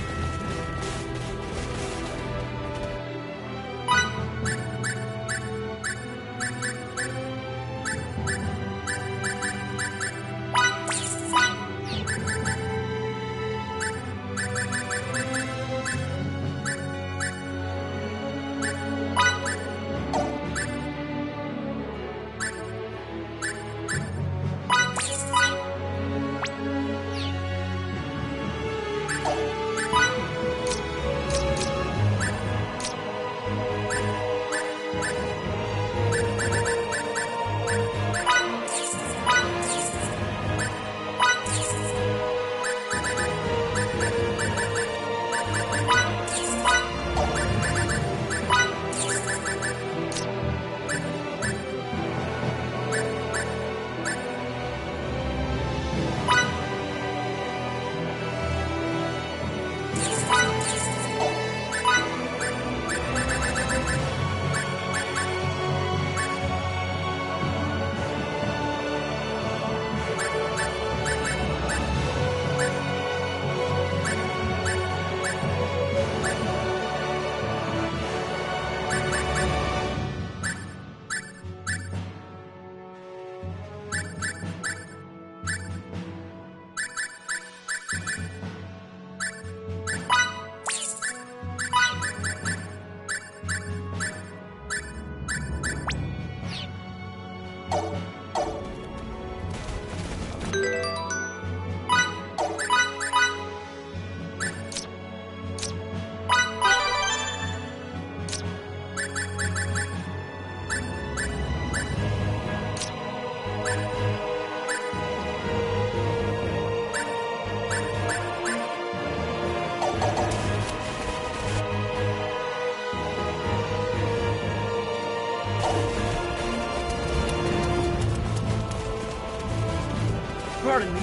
Pardon me.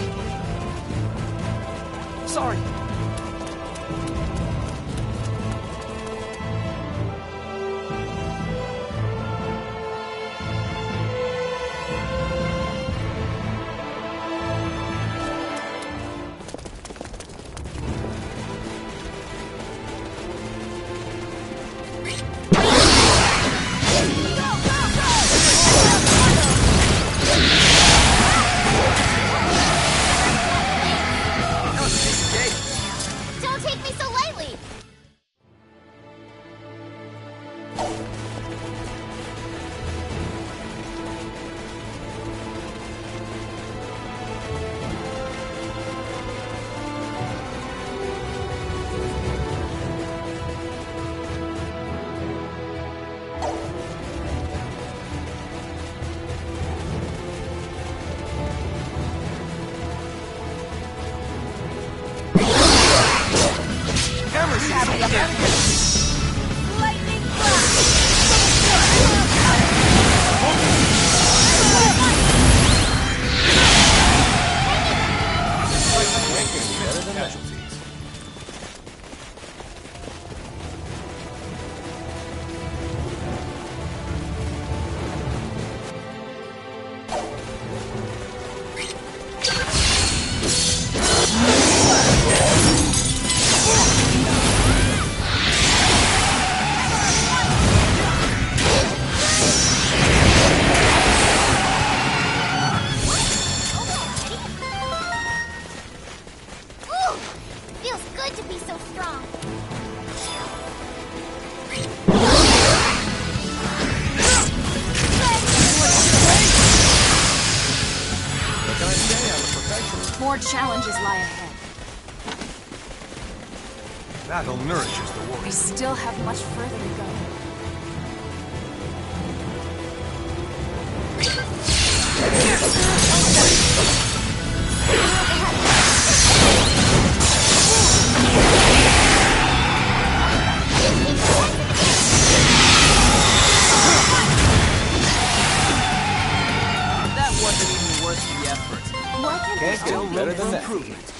Sorry. More challenges lie ahead. Battle nourishes the warrior. We still have much further to go. That wasn't even worth the effort. Why can't There's still room better for than that. improvement.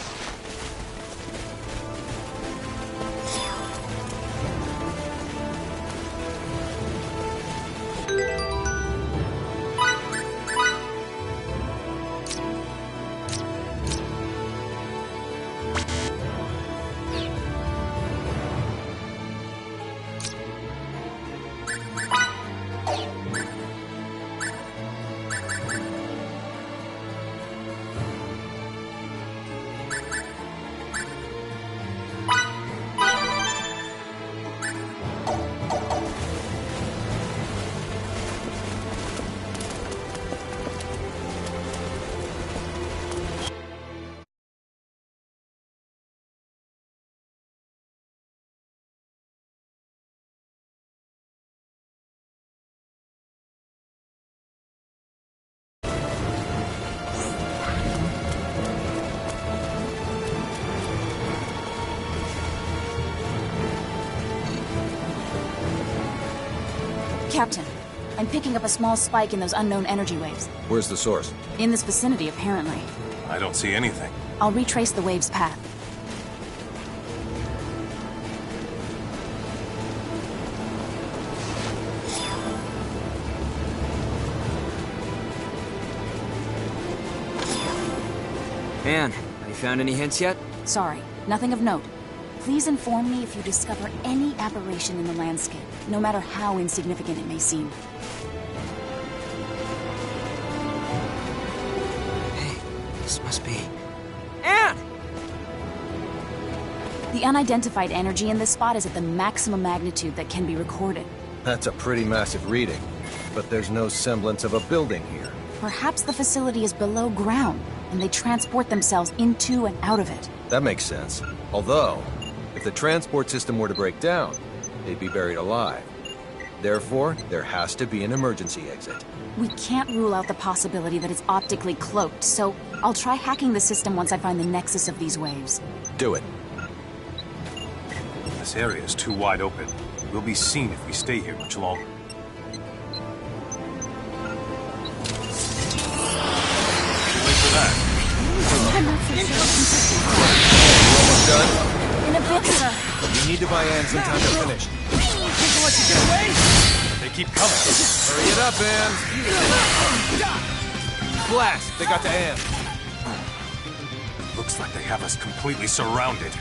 Captain, I'm picking up a small spike in those unknown energy waves. Where's the source? In this vicinity, apparently. I don't see anything. I'll retrace the wave's path. Anne, have you found any hints yet? Sorry, nothing of note. Please inform me if you discover any aberration in the landscape, no matter how insignificant it may seem. Hey, this must be... Anne! The unidentified energy in this spot is at the maximum magnitude that can be recorded. That's a pretty massive reading, but there's no semblance of a building here. Perhaps the facility is below ground, and they transport themselves into and out of it. That makes sense. Although, if the transport system were to break down, they'd be buried alive. Therefore, there has to be an emergency exit. We can't rule out the possibility that it's optically cloaked, so I'll try hacking the system once I find the nexus of these waves. Do it. This area is too wide open. We'll be seen if we stay here much longer. Wait for that. Almost done? In a bit, sir. You need to buy Anne some time to finish. People let you get away? They keep coming. Hurry it up, Anne. Blast! They got to Anne. Looks like they have us completely surrounded.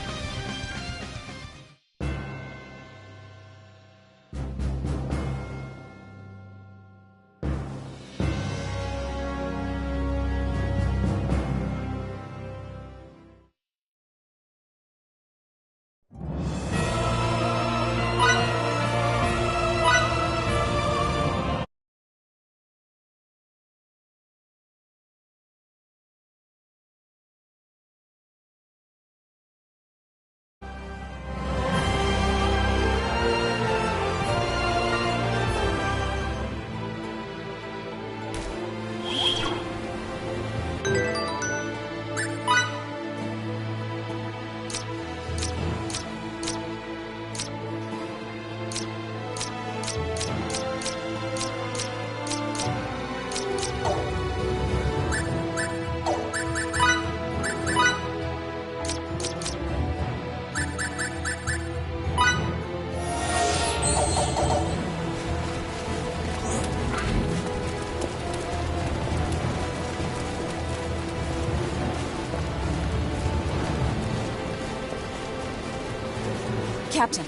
Captain,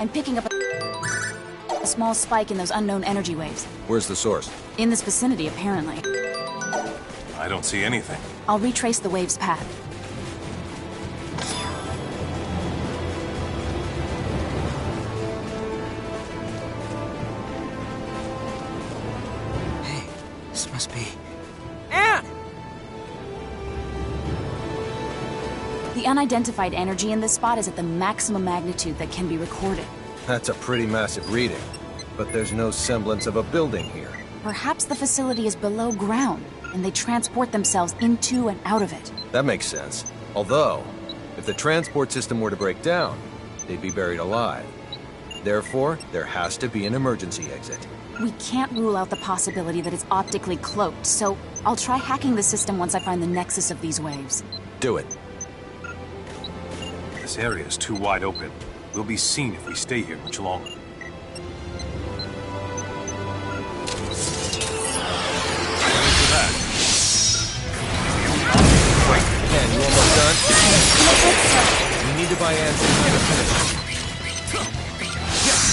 I'm picking up a small spike in those unknown energy waves. Where's the source? In this vicinity, apparently. I don't see anything. I'll retrace the wave's path. Hey, this must be... Anne! The unidentified energy in this spot is at the maximum magnitude that can be recorded. That's a pretty massive reading. But there's no semblance of a building here. Perhaps the facility is below ground, and they transport themselves into and out of it. That makes sense. Although, if the transport system were to break down, they'd be buried alive. Therefore, there has to be an emergency exit. We can't rule out the possibility that it's optically cloaked, so I'll try hacking the system once I find the nexus of these waves. Do it. This area is too wide open. We'll be seen if we stay here much longer. Ken, you almost done? We need to buy Anne some time to finish.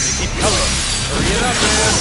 They keep coming. Hurry it up, man!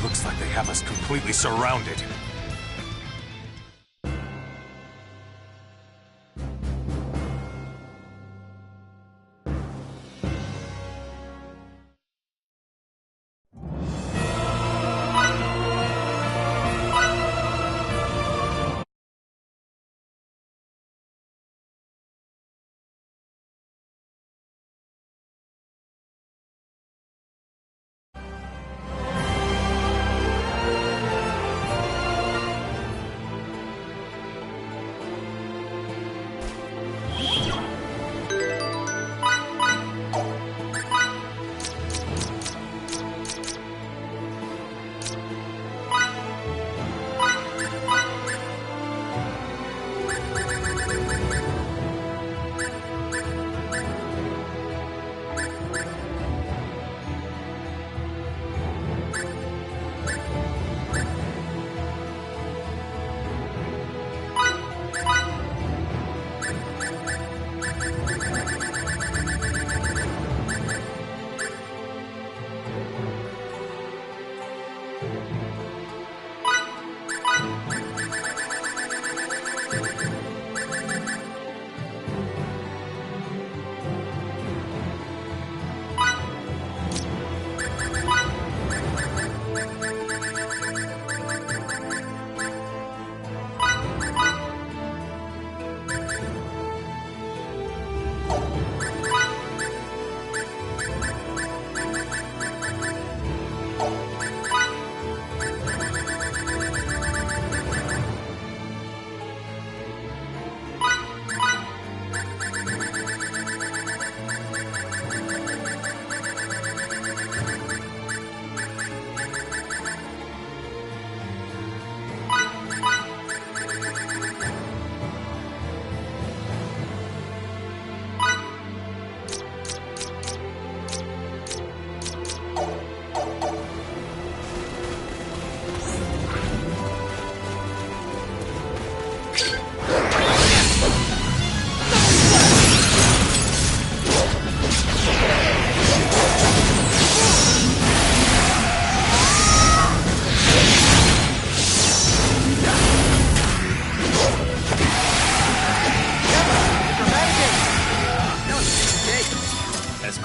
Looks like they have us completely surrounded.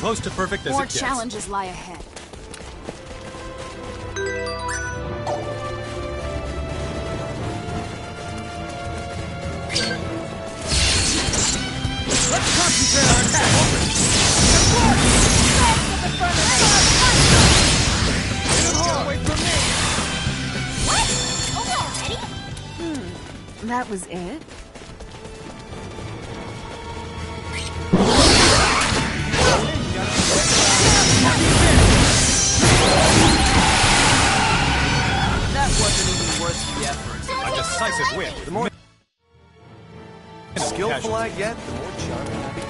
close to perfect as More it gets. challenges lie ahead. Let's concentrate our attack. Away from me. What? Already? That was it? That wasn't even worth the effort. A decisive win. The more skillful I get, the more charming I become.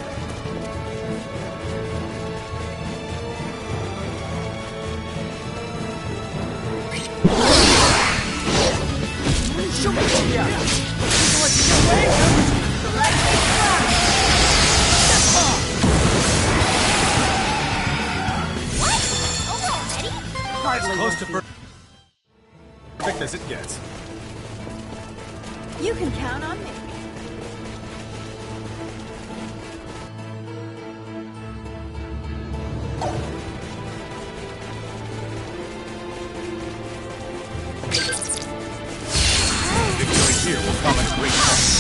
Show me what you got. Let you get away. What? Already? Hardly close worth to perfect as it gets. You can count on me. Victory here will come at great cost.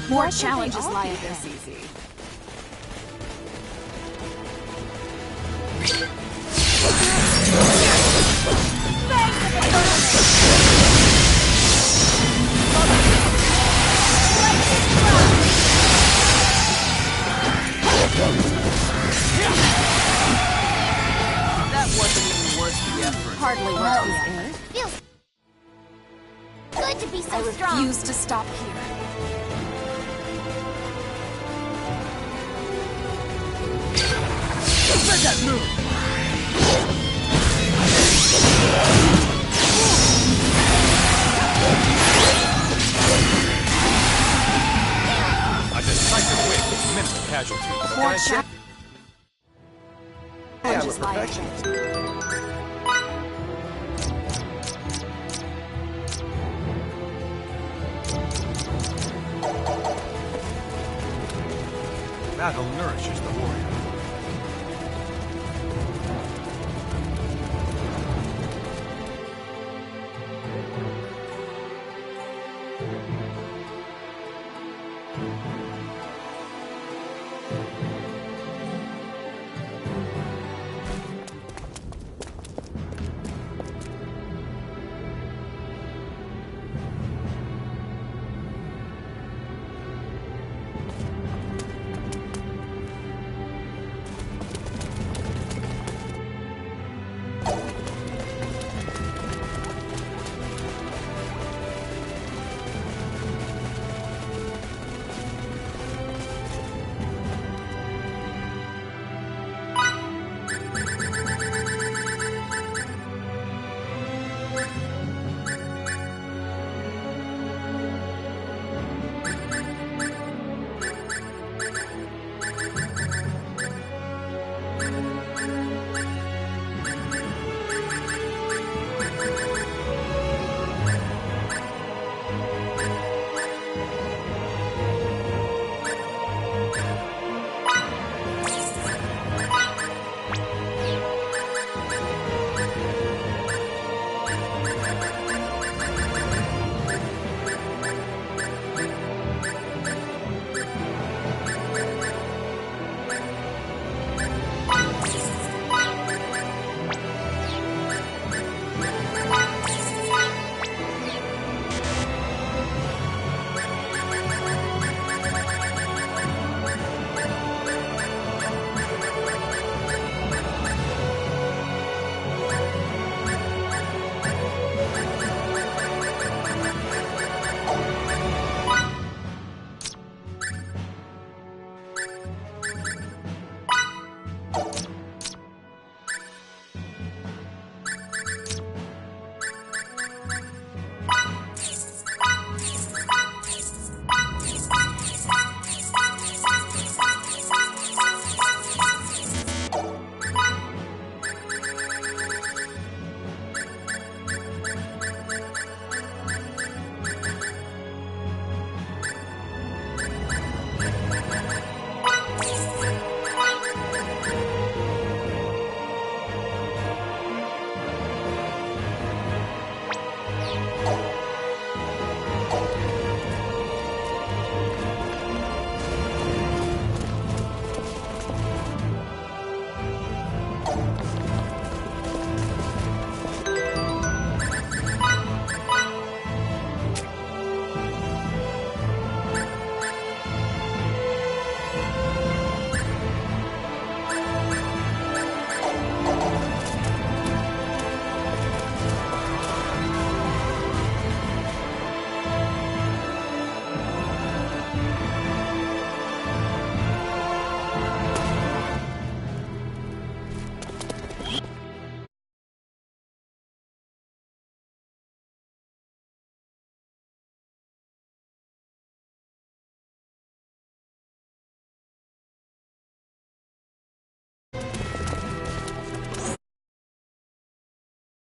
More challenges lie ahead. This easy. That wasn't even worth the effort. Hardly worth the effort. Feels good to be so I strong. refuse to stop here. Let that move. A decisive win with minimal casualties. More Yeah, challenges lie perfection. ahead. Battle nourishes the warrior.